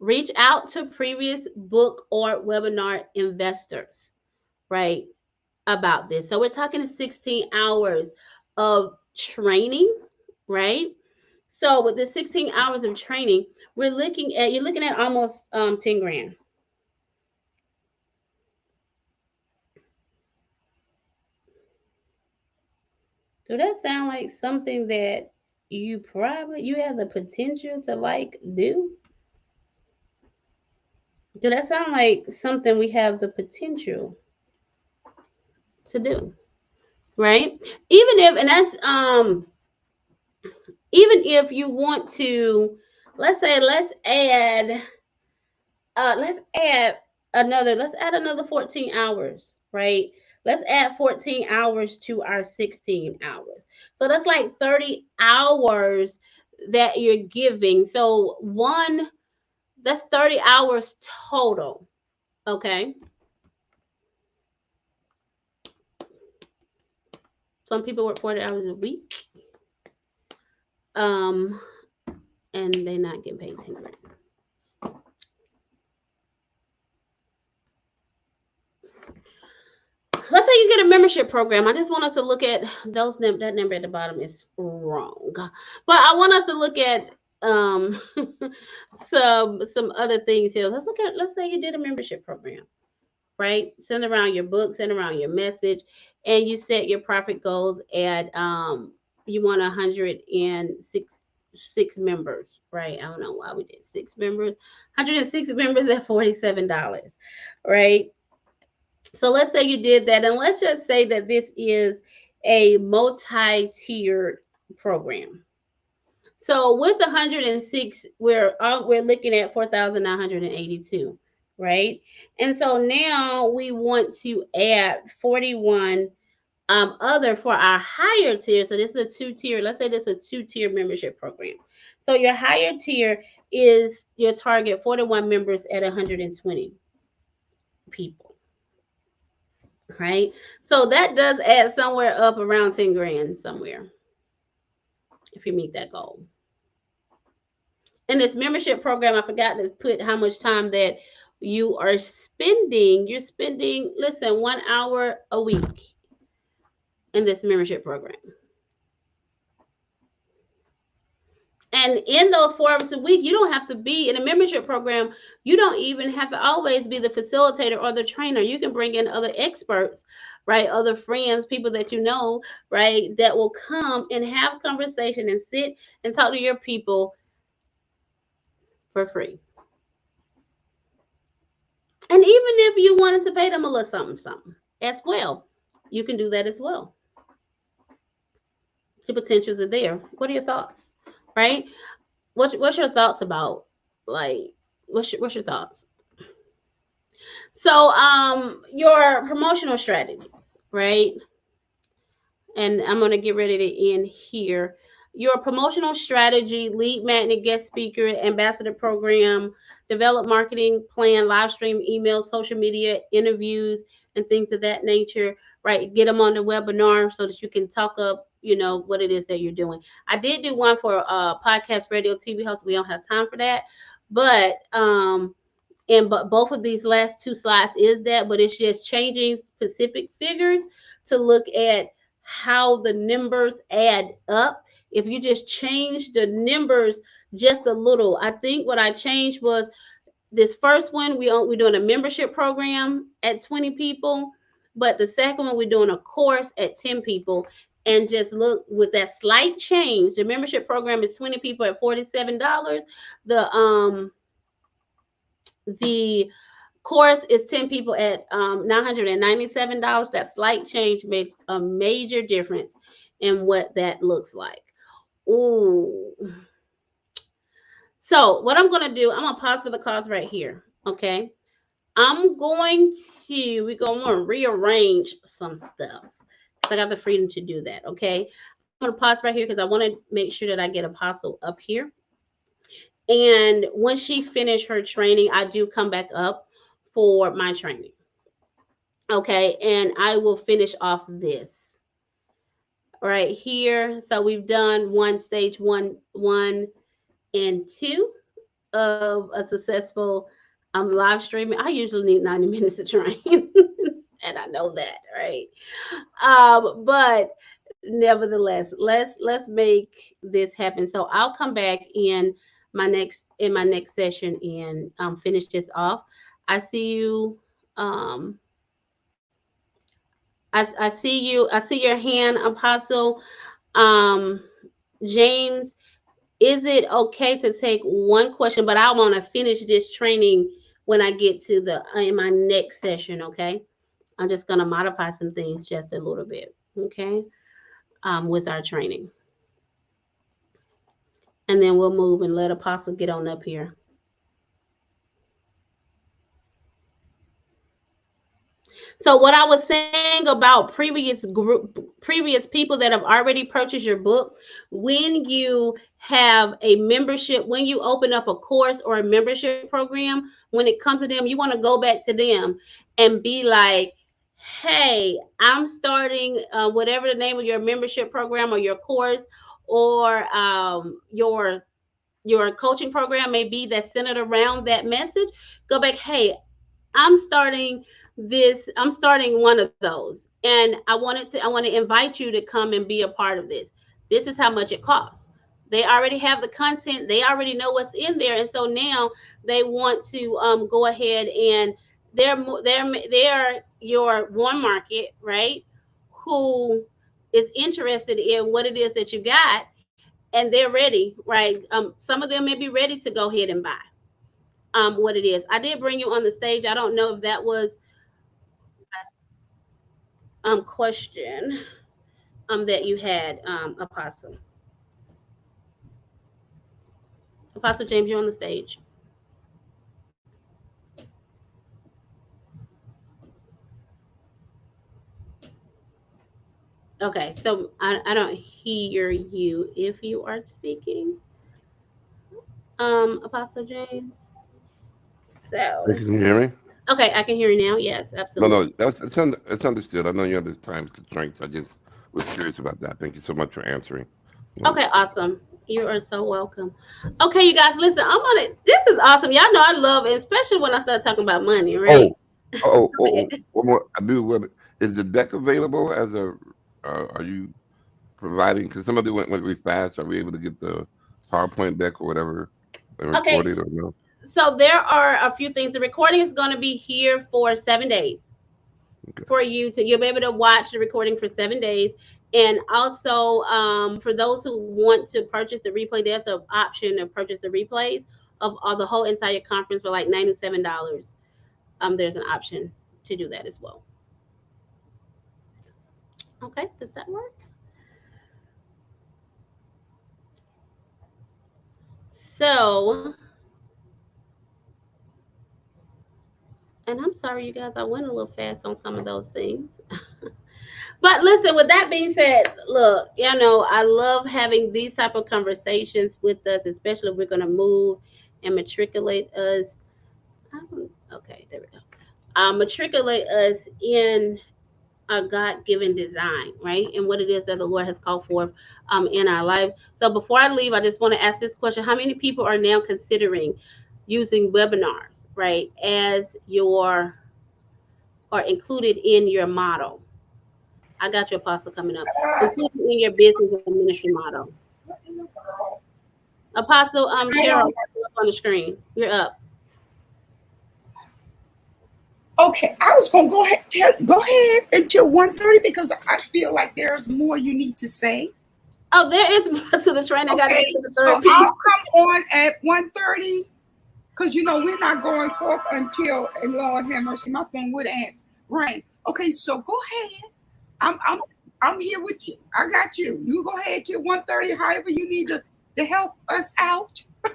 Reach out to previous book or webinar investors, right, about this. So we're talking 16 hours of training, right? So with the 16 hours of training, you're looking at almost 10 grand. Do that sound like something that you have the potential to like do? Do that sound like something we have the potential to do? Right? Even if, and that's even if you want to, let's say let's add another 14 hours, right? Let's add 14 hours to our 16 hours. So that's like 30 hours that you're giving. So that's 30 hours total. Okay. Some people work 40 hours a week. And they're not getting paid 10 grand. Let's say you get a membership program. I just want us to look at that number at the bottom is wrong. But I want us to look at some other things here. Let's say you did a membership program, right? Send around your book, send around your message, and you set your profit goals at you want 106 members, right? I don't know why we did 6 members. 106 members at $47, right? So let's say you did that, and let's just say that this is a multi-tiered program. So with 106, we're looking at 4,982, right? And so now we want to add 41 other for our higher tier. So this is a 2-tier. Let's say this is a 2-tier membership program. So your higher tier is your target 41 members at 120 people. Right? So that does add somewhere up around 10 grand somewhere if you meet that goal. In this membership program, I forgot to put how much time that you are spending. You're spending, listen, 1 hour a week in this membership program. And in those 4 hours a week, you don't have to be in a membership program. You don't even have to always be the facilitator or the trainer. You can bring in other experts, right? Other friends, people that you know, right? That will come and have conversation and sit and talk to your people for free. And even if you wanted to pay them a little something as well, you can do that as well. The potentials are there. What are your thoughts? Right? What's your thoughts about, like, what's your thoughts? So your promotional strategies, right? And I'm going to get ready to end here. Your promotional strategy, lead magnet, guest speaker, ambassador program, develop marketing plan, live stream, email, social media, interviews, and things of that nature, right? Get them on the webinar so that you can talk up, what it is that you're doing. I did do one for podcast, radio, TV host. We don't have time for that. But but both of these last two slides is that, but it's just changing specific figures to look at how the numbers add up. If you just change the numbers just a little, I think what I changed was this first one, we're doing a membership program at 20 people, but the second one, we're doing a course at 10 people. And just look, with that slight change, the membership program is 20 people at $47. The course is 10 people at $997. That slight change makes a major difference in what that looks like. Ooh. So what I'm going to do, I'm going to pause for the cause right here. Okay. We're going to rearrange some stuff. I got the freedom to do that. Okay. I'm going to pause right here because I want to make sure that I get Apostle up here. And when she finished her training, I do come back up for my training. Okay, and I will finish off this right here. So we've done stage one and two of a successful live streaming. I usually need 90 minutes to train, and I know that, right? But nevertheless, let's make this happen. So I'll come back in my next session and finish this off. I see you. I see you. I see your hand, Apostle. Um, James, is it okay to take one question? But I want to finish this training when I get to in my next session. Okay, I'm just gonna modify some things just a little bit. Okay, with our training, and then we'll move and let Apostle get on up here. So what I was saying about previous people that have already purchased your book, when you have a membership, when you open up a course or a membership program, when it comes to them, you want to go back to them and be like, hey, I'm starting whatever the name of your membership program or your course or your coaching program may be that's centered around that message. Go back, hey, I'm starting one of those. And I want to invite you to come and be a part of this. This is how much it costs. They already have the content. They already know what's in there. And so now they want to go ahead and they're your warm market, right? Who is interested in what it is that you got, and they're ready, right? Some of them may be ready to go ahead and buy what it is. I did bring you on the stage. I don't know if that was question that you had, Apostle James, you're on the stage. Okay, so I don't hear you if you are speaking, Apostle James. So
Can you hear me?
okay, I can hear you now. Yes, absolutely.
No, it's understood. I know you have the time constraints. I just was curious about that. Thank you so much for answering.
Okay, awesome. You are so welcome. Okay, you guys, listen. I'm on it. This is awesome. Y'all know I love it, especially when I start talking about money, right?
Oh, one more. I do. Is the deck available as a? Are you providing? Because some of them went really fast. Are we able to get the PowerPoint deck or whatever and
Okay,
record it or no?
so there are a few things. The recording is going to be here for 7 days.
Okay.
For you'll be able to watch the recording for 7 days. And also, for those who want to purchase the replay, there's an option to purchase the replays of the whole entire conference for like $97. There's an option to do that as well. Okay, does that work? So, and I'm sorry, you guys, I went a little fast on some of those things. But listen, with that being said, look, I love having these type of conversations with us, especially if we're going to move and matriculate us. Okay, there we go. Matriculate us in a God-given design, right? And what it is that the Lord has called forth in our lives. So before I leave, I just want to ask this question: how many people are now considering using webinars, right, as your or included in your model? I got your apostle coming up. Included in your business and ministry model. Apostle Cheryl, up on the screen. You're up.
Okay, I was gonna go ahead until 1:30 because I feel like there's more you need to say.
Oh, there is more to the training. I got to
Okay,
get to the
so
third piece.
I'll come on at 1:30 because we're not going forth until, and Lord have mercy, my phone would answer. Right. Okay, so go ahead. I'm here with you. I got you. You go ahead till 1:30, however you need to help us out. Okay.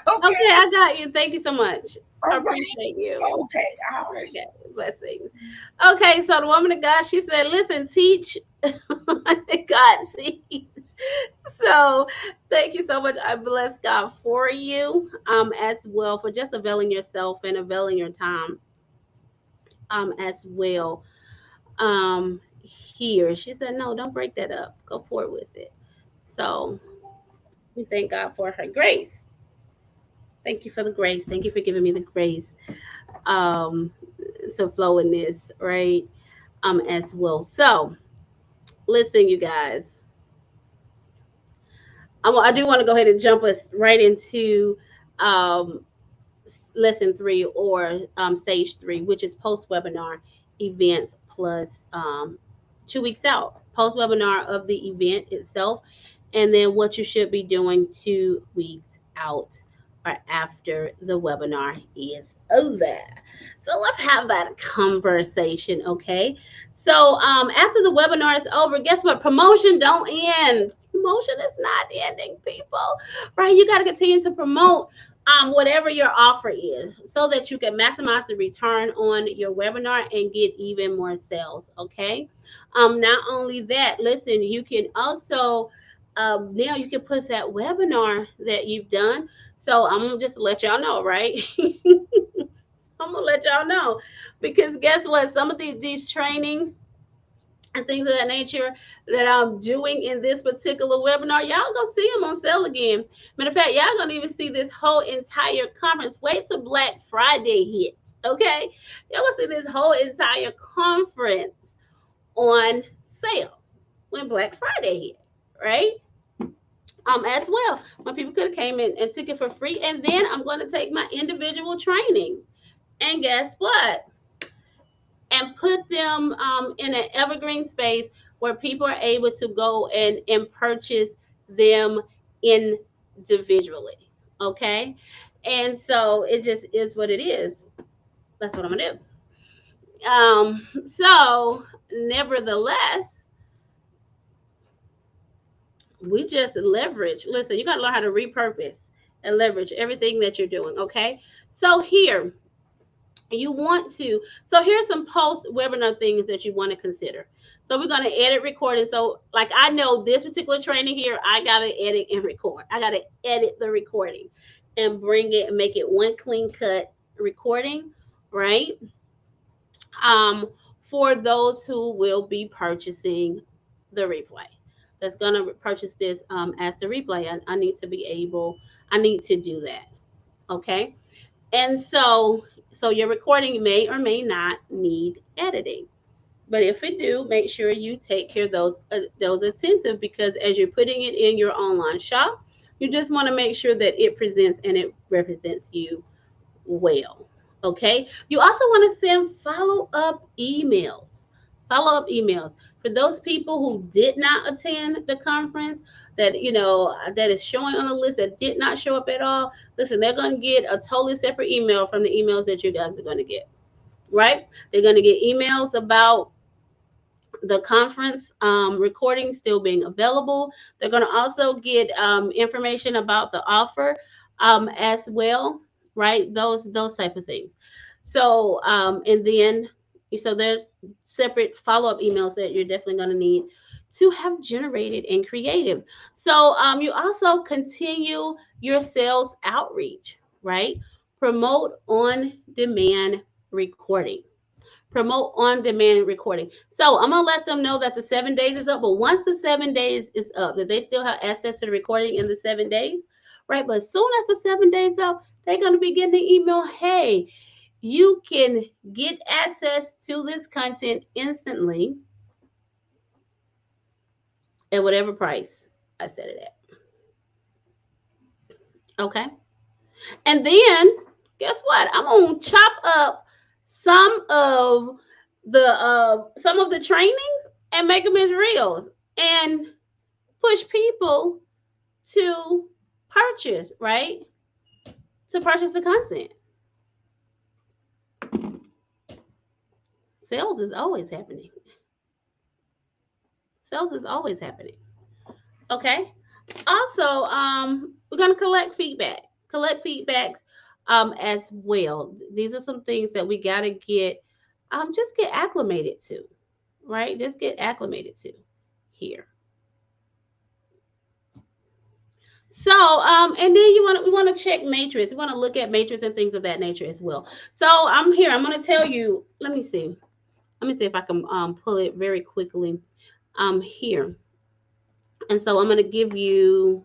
Okay, I got you. Thank you so much. I
All right.
appreciate you.
Okay. All right.
Okay, blessings. Okay, so the woman of God, she said, listen, teach. God sees. So thank you so much. I bless God for you as well for just availing yourself and availing your time as well. Here. She said, no, don't break that up. Go forward with it. So we thank God for her grace. Thank you for the grace. Thank you for giving me the grace um to flow in this, right? As well. So listen, you guys. I do want to go ahead and jump us right into um lesson 3 or stage 3, which is post webinar events plus 2 weeks out. Post webinar of the event itself, and then what you should be doing 2 weeks out or after the webinar is over. So let's have that conversation, okay? So after the webinar is over, guess what? Promotion don't end. Promotion is not ending, people. Right? You got to continue to promote whatever your offer is so that you can maximize the return on your webinar and get even more sales. Okay. Not only that, listen, you can also now you can put that webinar that you've done. So I'm gonna just let y'all know, right? I'm gonna let y'all know because guess what? Some of these trainings and things of that nature that I'm doing in this particular webinar, y'all gonna see them on sale again. Matter of fact, y'all gonna even see this whole entire conference. Wait till Black Friday hits, okay? Y'all gonna see this whole entire conference on sale when Black Friday hit, right? As well, when people could have came in and took it for free, and then I'm going to take my individual training, and guess what? And put them in an evergreen space where people are able to go and purchase them individually. Okay. And so it just is what it is. That's what I'm going to do. So, nevertheless, we just leverage. Listen, you got to learn how to repurpose and leverage everything that you're doing. Okay. So, here, you want to, so here's some post webinar things that you want to consider. So we're going to edit recording. So like I know this particular training here, I got to edit and record. I got to edit the recording and bring it and make it one clean cut recording, right? um for those who will be purchasing the replay, that's going to purchase this as the replay. I need to be able, I need to do that. Okay. And so your recording may or may not need editing. But if it do, make sure you take care of those attentive, because as you're putting it in your online shop, you just want to make sure that it presents and it represents you well. Okay. You also want to send follow-up emails. Follow-up emails for those people who did not attend the conference, that that is showing on the list that did not show up at all. Listen, they're going to get a totally separate email from the emails that you guys are going to get. Right? They're going to get emails about the conference recording still being available. They're going to also get information about the offer as well, right? Those type of things. So and then so there's separate follow-up emails that you're definitely going to need to have generated and created. So you also continue your sales outreach, right? Promote on demand recording. Promote on demand recording. So I'm gonna let them know that the 7 days is up, but once the 7 days is up, that they still have access to the recording in the 7 days, right? But as soon as the 7 days up, they're gonna be getting the email, hey, you can get access to this content instantly at whatever price I set it at. Okay. And then guess what? I'm gonna chop up some of the trainings and make them as reels and push people to purchase, right? To purchase the content. Sales is always happening. Sales is always happening. Okay. Also, we're gonna collect feedback. Collect feedbacks as well. These are some things that we gotta get just get acclimated to, right? Just get acclimated to here. So, and then we want to check matrix. We want to look at matrix and things of that nature as well. So I'm here. I'm going to tell you. Let me see. Let me see if I can pull it very quickly. Here, and so I'm going to give you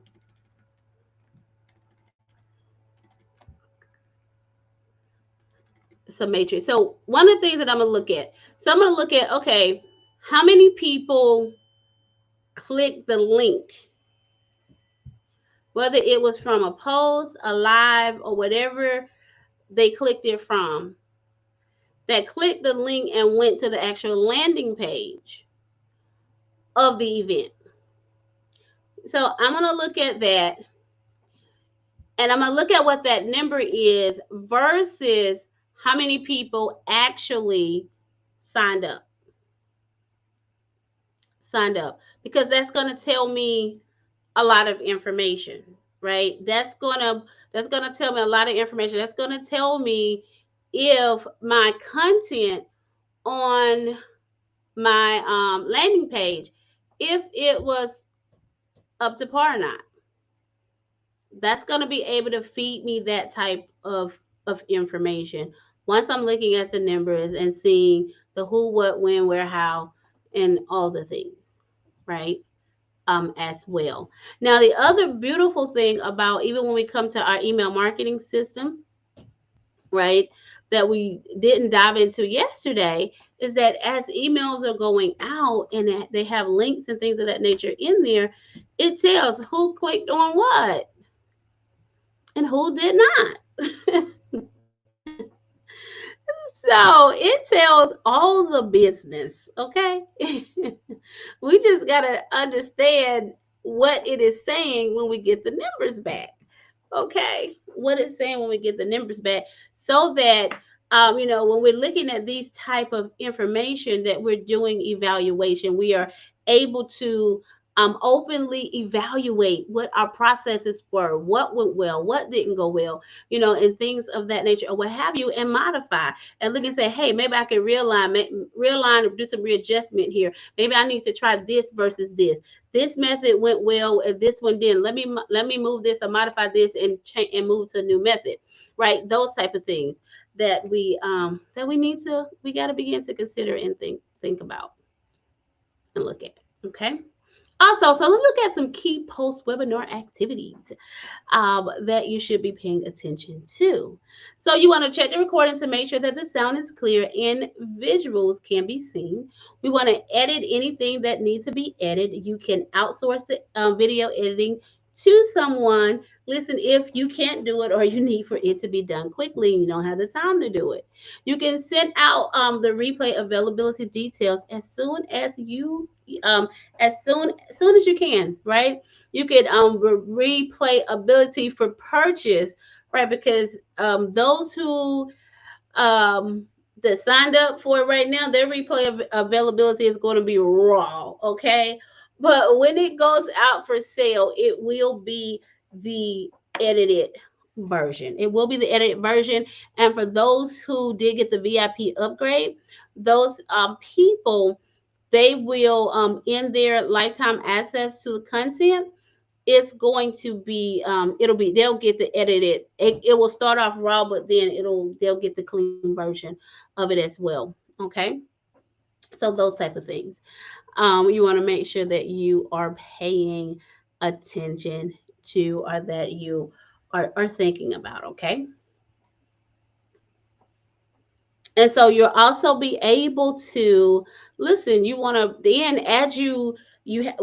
some matrix. So one of the things that I'm going to look at. So I'm going to look at, okay, how many people click the link, whether it was from a post, a live, or whatever they clicked it from, that clicked the link and went to the actual landing page of the event. So I'm going to look at that, and I'm going to look at what that number is versus how many people actually signed up. Because that's going to tell me a lot of information, right? That's going to tell me a lot of information. That's going to tell me if my content on my landing page, if it was up to par or not. That's going to be able to feed me that type of information once I'm looking at the numbers and seeing the who, what, when, where, how, and all the things, right? As well. Now, the other beautiful thing about, even when we come to our email marketing system, right, that we didn't dive into yesterday, is that as emails are going out and they have links and things of that nature in there, it tells who clicked on what and who did not. So it tells all the business, okay? We just got to understand what it is saying when we get the numbers back, okay? What it's saying when we get the numbers back, so that when we're looking at these type of information, that we're doing evaluation, we are able to openly evaluate what our processes were, what went well, what didn't go well, and things of that nature, or what have you, and modify and look and say, hey, maybe I can realign or do some readjustment here. Maybe I need to try this versus this. This method went well, and this one didn't. Let me move this or modify this and change and move to a new method, right? Those type of things that we got to begin to consider and think about and look at. Okay. Also, so let's look at some key post-webinar activities that you should be paying attention to. So you want to check the recording to make sure that the sound is clear and visuals can be seen. We want to edit anything that needs to be edited. You can outsource the video editing to someone. Listen, if you can't do it or you need for it to be done quickly and you don't have the time to do it, you can send out the replay availability details as soon as you as soon as you can, right? You could replay ability for purchase, right? Because those who that signed up for it right now, their replay availability is going to be raw, okay? But when it goes out for sale, it will be the edited version. It will be the edited version. And for those who did get the VIP upgrade, those people, they will in their lifetime access to the content, it's going to be it'll be, they'll get the edited, it will start off raw, but then they'll get the clean version of it as well. Okay, so those type of things, you want to make sure that you are paying attention to, or that you are thinking about. Okay, and so you'll also be able to listen. You want to then add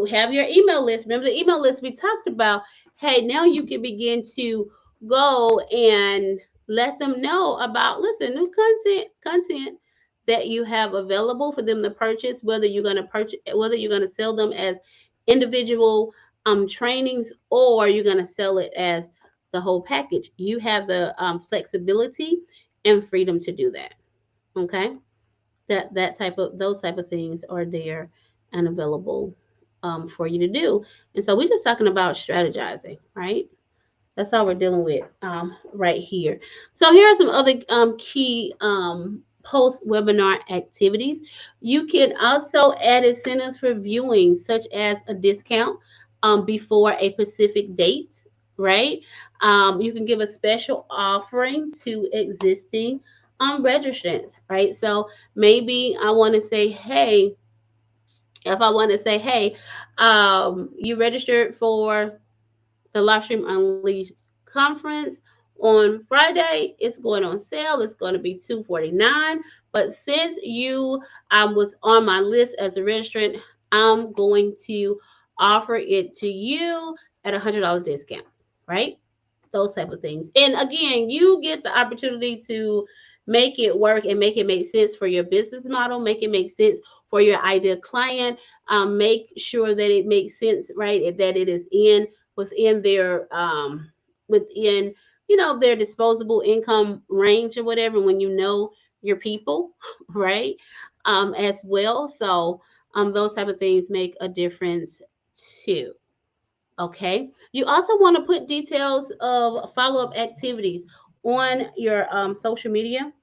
have your email list. Remember the email list we talked about. Hey, now you can begin to go and let them know about, listen, new content that you have available for them to purchase, whether you're going to sell them as individual trainings, or you're going to sell it as the whole package. You have the flexibility and freedom to do that. Okay, those type of things are there and available for you to do. And so we're just talking about strategizing, right? That's how we're dealing with right here. So here are some other key post webinar activities. You can also add incentives for viewing, such as a discount before a specific date, right? You can give a special offering to existing registrants, right? So maybe I want to say, hey, if I want to say, hey, you registered for the Livestream Unleashed conference on Friday. It's going on sale. It's going to be $249. But since you was on my list as a registrant, I'm going to offer it to you at $100 discount, right? Those type of things. And again, you get the opportunity to make it work and make it make sense for your business model, make it make sense for your ideal client, make sure that it makes sense, right? That it is within their within, their disposable income range or whatever, when you know your people, right? As well. So those type of things make a difference too. Okay. You also want to put details of follow-up activities on your social media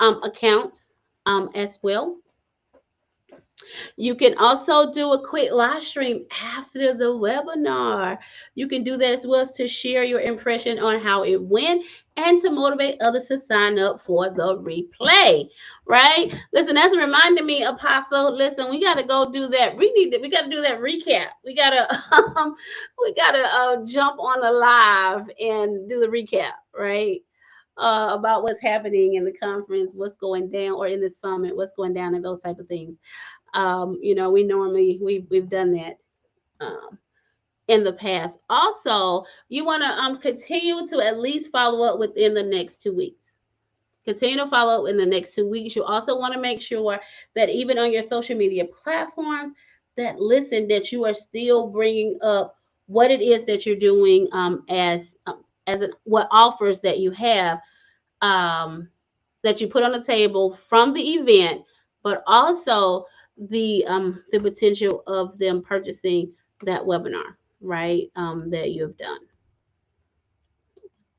accounts as well. You can also do a quick live stream after the webinar. You can do that as well, to share your impression on how it went and to motivate others to sign up for the replay, right? Listen, that's reminding me, Apostle. Listen, we got to go do that. We got to do that recap. We got to jump on the live and do the recap, right? About what's happening in the conference, what's going down, or in the summit, what's going down, and those type of things. We've done that in the past. Also, you want to continue to at least follow up within the next 2 weeks. Continue to follow up in the next 2 weeks. You also want to make sure that even on your social media platforms, that you are still bringing up what it is that you're doing what offers that you have that you put on the table from the event, but also the potential of them purchasing that webinar, right? That you have done.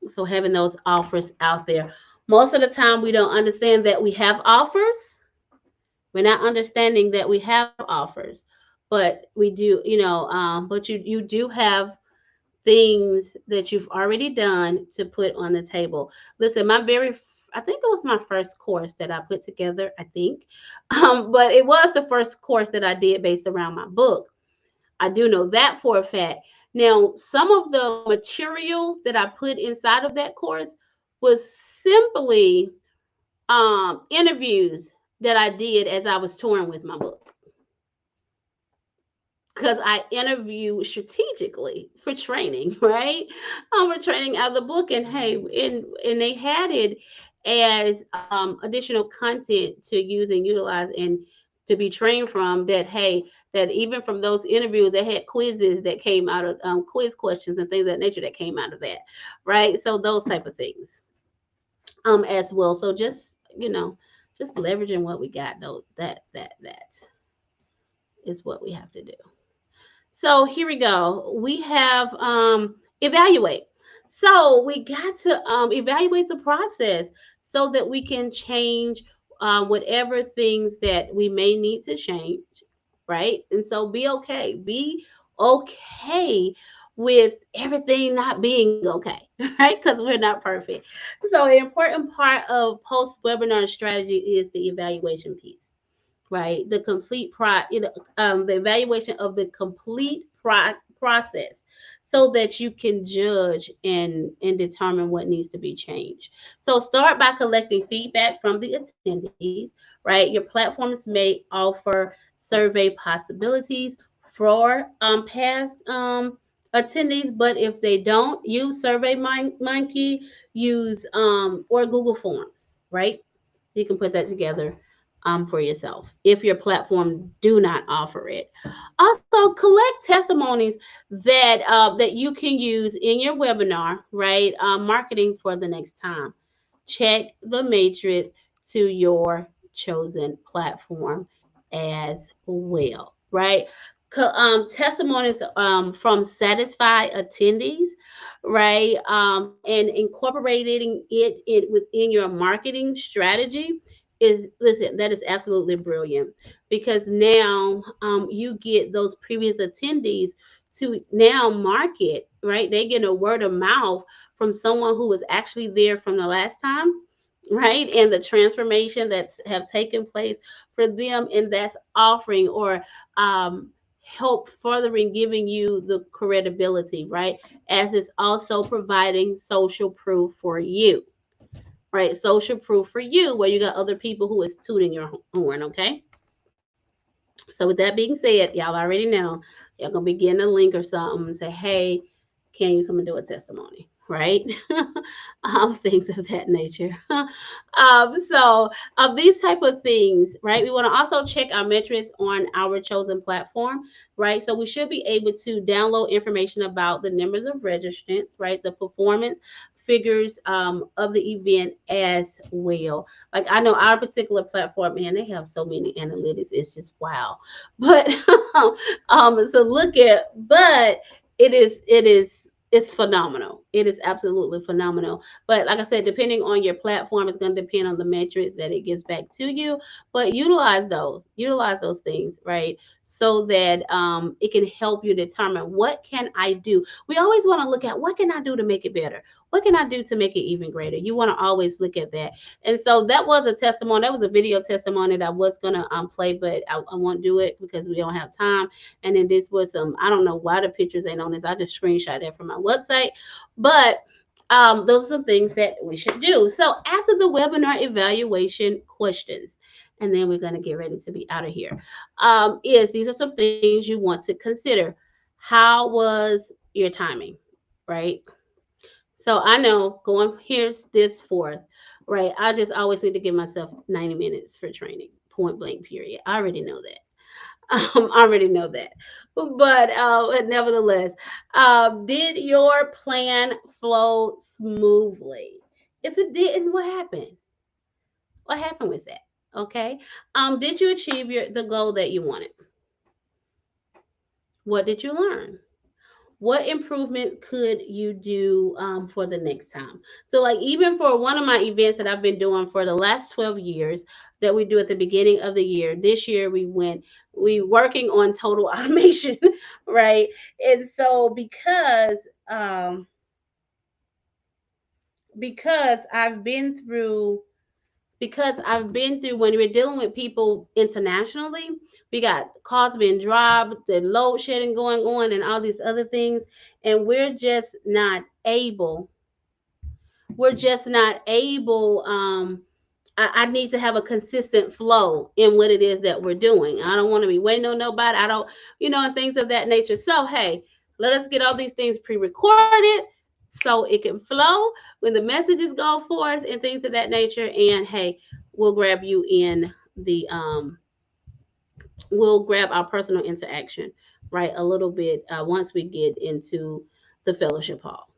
So having those offers out there. Most of the time, we don't understand that we have offers. We're not understanding that we have offers, but we do. But you do have things that you've already done to put on the table. Listen, I think it was my first course that I put together, I think. But it was the first course that I did based around my book. I do know that for a fact. Now, some of the material that I put inside of that course was simply interviews that I did as I was touring with my book, because I interview strategically for training, right? We're training out of the book, and hey, and they had it as additional content to use and utilize and to be trained from. That, hey, that even from those interviews, they had quizzes that came out of quiz questions and things of that nature that came out of that, right? So those type of things as well. So just just leveraging what we got, though, that is what we have to do. So here we go. We have evaluate. So we got to evaluate the process so that we can change whatever things that we may need to change, right? And so be okay. Be okay with everything not being okay, right? Because we're not perfect. So an important part of post webinar strategy is the evaluation piece, right? The complete the evaluation of the complete process, so that you can judge and determine what needs to be changed. So start by collecting feedback from the attendees, right? Your platforms may offer survey possibilities for past attendees, but if they don't, use Survey Monkey, use or Google Forms, right? You can put that together for yourself if your platform do not offer it. Also, collect testimonies that you can use in your webinar, right? Marketing for the next time. Check the matrix to your chosen platform as well, right? Testimonies from satisfied attendees, right? And incorporating it within your marketing strategy is, listen, that is absolutely brilliant, because now you get those previous attendees to now market, right? They get a word of mouth from someone who was actually there from the last time, right? And the transformation that's have taken place for them, and that's offering or help furthering giving you the credibility, right? As it's also providing social proof for you, right? Social proof for you, where you got other people who is tooting your horn, okay? So with that being said, y'all already know y'all gonna be getting a link or something and say, hey, can you come and do a testimony? Right? Things of that nature. These type of things, right? We want to also check our metrics on our chosen platform, right? So we should be able to download information about the numbers of registrants, right? The performance figures of the event as well. Like I know our particular platform, man, they have so many analytics. It's just wow. But so look at, but it's phenomenal. It is absolutely phenomenal. But like I said, depending on your platform, it's going to depend on the metrics that it gives back to you. But utilize those things, right? So that it can help you determine what can I do. We always want to look at what can I do to make it better. What can I do to make it even greater? You want to always look at that. And so that was a testimony. That was a video testimony that I was gonna play, but I won't do it because we don't have time. And then this was I don't know why the pictures ain't on this. I just screenshot that from my website. But those are some things that we should do. So after the webinar evaluation questions, and then we're gonna get ready to be out of here. Is these are some things you want to consider. How was your timing, right? So I know going here's this forth, right? I just always need to give myself 90 minutes for training, point blank, period. I already know that. I already know that. But nevertheless, did your plan flow smoothly? If it didn't, what happened? What happened with that? Okay. Did you achieve the goal that you wanted? What did you learn? What improvement could you do for the next time? So like even for one of my events that I've been doing for the last 12 years that we do at the beginning of the year, this year we working on total automation, right? And so um because I've been through when we're dealing with people internationally, we got calls being dropped, the load shedding going on, and all these other things, and we're just not able. I need to have a consistent flow in what it is that we're doing. I don't want to be waiting on nobody. I don't, and things of that nature. So hey, let us get all these things pre-recorded so it can flow when the messages go forth and things of that nature. And hey, we'll grab you in the we'll grab our personal interaction, right? A little bit once we get into the fellowship hall.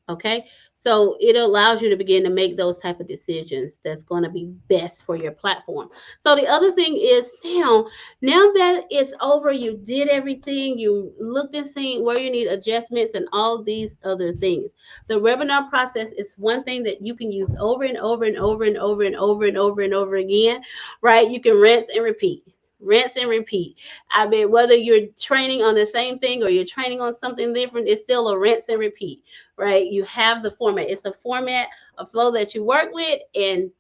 Okay, so it allows you to begin to make those type of decisions that's going to be best for your platform. So the other thing is, now that it's over, you did everything, you looked and seen where you need adjustments and all these other things. The webinar process is one thing that you can use over and over and over and over and over and over and over again, right? You can rinse and repeat. Rinse and repeat. I mean, whether you're training on the same thing or you're training on something different, it's still a rinse and repeat, right? You have the format. It's a format, a flow that you work with, and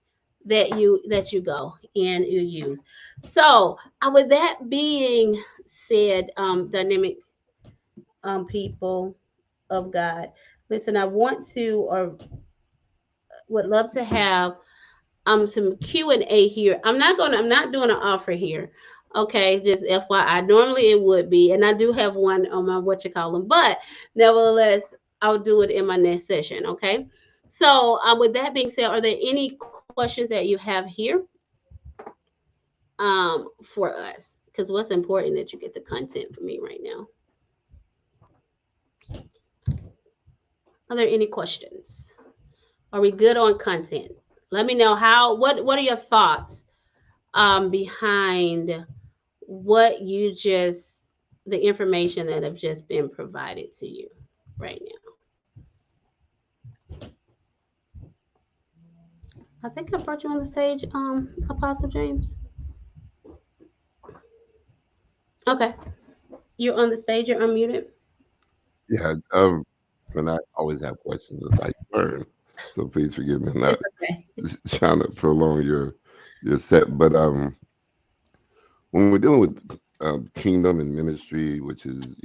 that you go and you use. So, with that being said, dynamic people of God, listen, I want to or would love to have some Q&A here. I'm not doing an offer here. Okay, just FYI. Normally it would be, and I do have one on my what you call them, but nevertheless, I'll do it in my next session. Okay. So with that being said, are there any questions that you have here for us? Because what's important that you get the content for me right now. Are there any questions? Are we good on content? Let me know what are your thoughts behind what you just the information that have just been provided to you right now. I think I brought you on the stage, Apostle James. Okay, you're on the stage. You're unmuted.
Yeah, and I always have questions as I learn, so please forgive me. I'm not
It's okay.
trying to prolong your set, but when we're dealing with kingdom and ministry, which is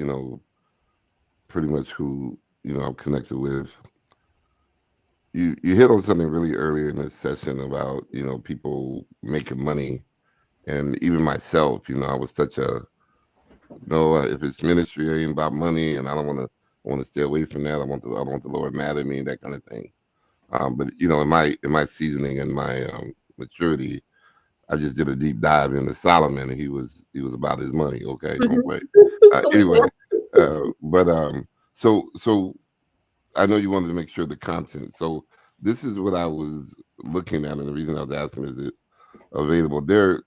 pretty much who I'm connected with, you hit on something really earlier in this session about people making money, and even myself, I was such a no, if it's ministry, it ain't about money, and I want to stay away from that. I don't want the Lord mad at me, that kind of thing. But in my seasoning and my maturity, I just did a deep dive into Solomon, and he was about his money. Okay, don't play. Anyway, but so I know you wanted to make sure the content. So this is what I was looking at, and the reason I was asking is it available there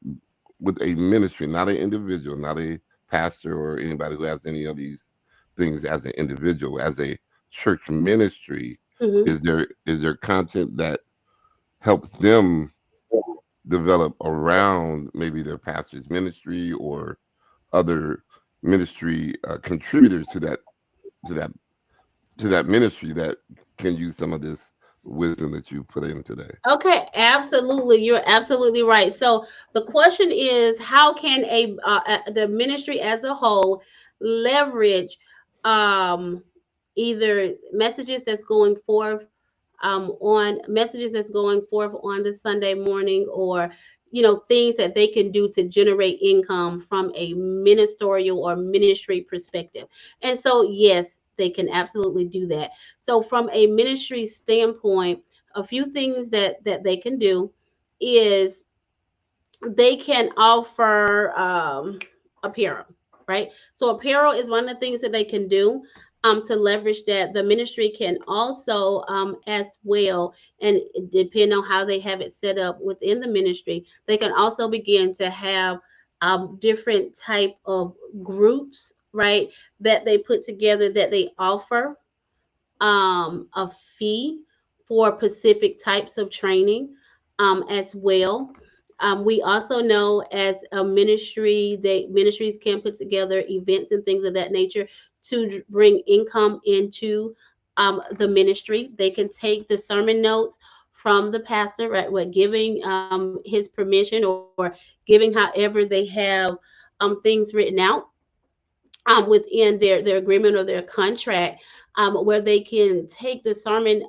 with a ministry, not an individual, not a pastor or anybody who has any of these things as an individual, as a church ministry.
Mhm.
Is there content that helps them develop around maybe their pastor's ministry or other ministry contributors to that to that ministry that can use some of this wisdom that you put in today?
Okay, absolutely. You're absolutely right. So the question is, how can the ministry as a whole leverage um, either messages that's going forth on the Sunday morning, or things that they can do to generate income from a ministerial or ministry perspective. And so yes, they can absolutely do that. So from a ministry standpoint, a few things that they can do is they can offer apparel, right? So apparel is one of the things that they can do to leverage that. The ministry can also as well, and depending on how they have it set up within the ministry, they can also begin to have different type of groups, right, that they put together that they offer a fee for specific types of training as well. We also know as a ministry, ministries can put together events and things of that nature to bring income into the ministry. They can take the sermon notes from the pastor, right? What giving his permission or giving however they have things written out within their agreement or their contract, where they can take the sermon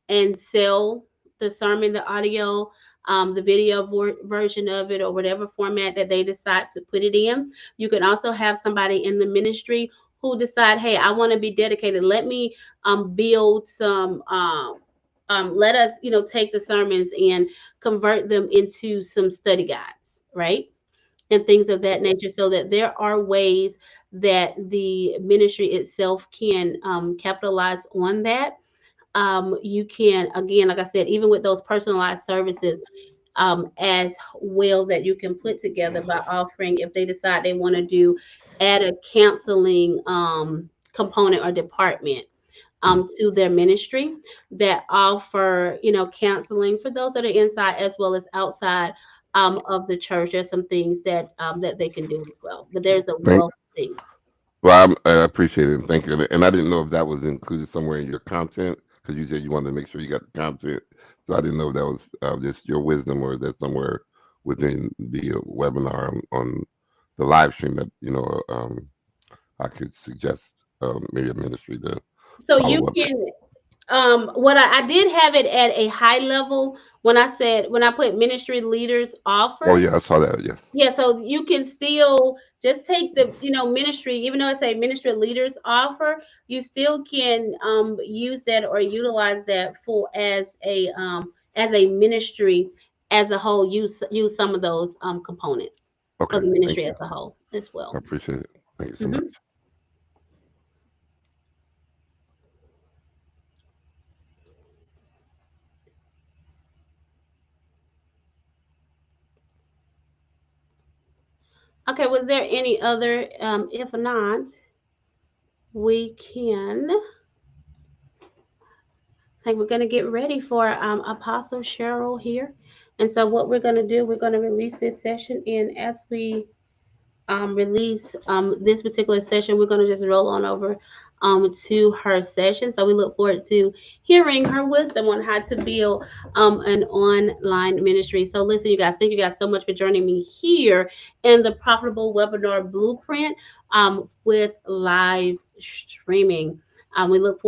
and sell the sermon, the audio, the video version of it, or whatever format that they decide to put it in. You can also have somebody in the ministry who decide, hey, I want to be dedicated. Let me build some. Let us, take the sermons and convert them into some study guides, right? And things of that nature, so that there are ways that the ministry itself can capitalize on that. You can, again, like I said, even with those personalized services, as well, that you can put together by offering, if they decide they want to do, add a counseling component or department to their ministry, that offer, counseling for those that are inside as well as outside of the church. There's some things that they can do as well, but there's a
Thank.
wealth of things.
Well, I appreciate it and thank you. And I didn't know if that was included somewhere in your content because you said you wanted to make sure you got the content. So I didn't know if that was just your wisdom or that somewhere within the webinar on the live stream that I could suggest maybe a ministry to
So you
follow up.
can, what I did have it at a high level when I put ministry leaders
Oh
offer.
yeah, I saw that. Yes.
Yeah, so you can still just take the, ministry, even though it's a ministry leaders offer, you still can use that or utilize that for as a ministry as a whole. Use some of those components for
Okay.
the
Thank
ministry
you.
as a whole as
I
well.
appreciate it. Thank you so much.
Mhm. Okay, was there any other? If not, we can. I think we're going to get ready for Apostle Cheryl here. And so, what we're going to do, we're going to release this session. And as we release this particular session, we're going to just roll on over to her session. So, we look forward to hearing her wisdom on how to build an online ministry. So, listen, you guys, thank you guys so much for joining me here in the Profitable Webinar Blueprint with live streaming. We look forward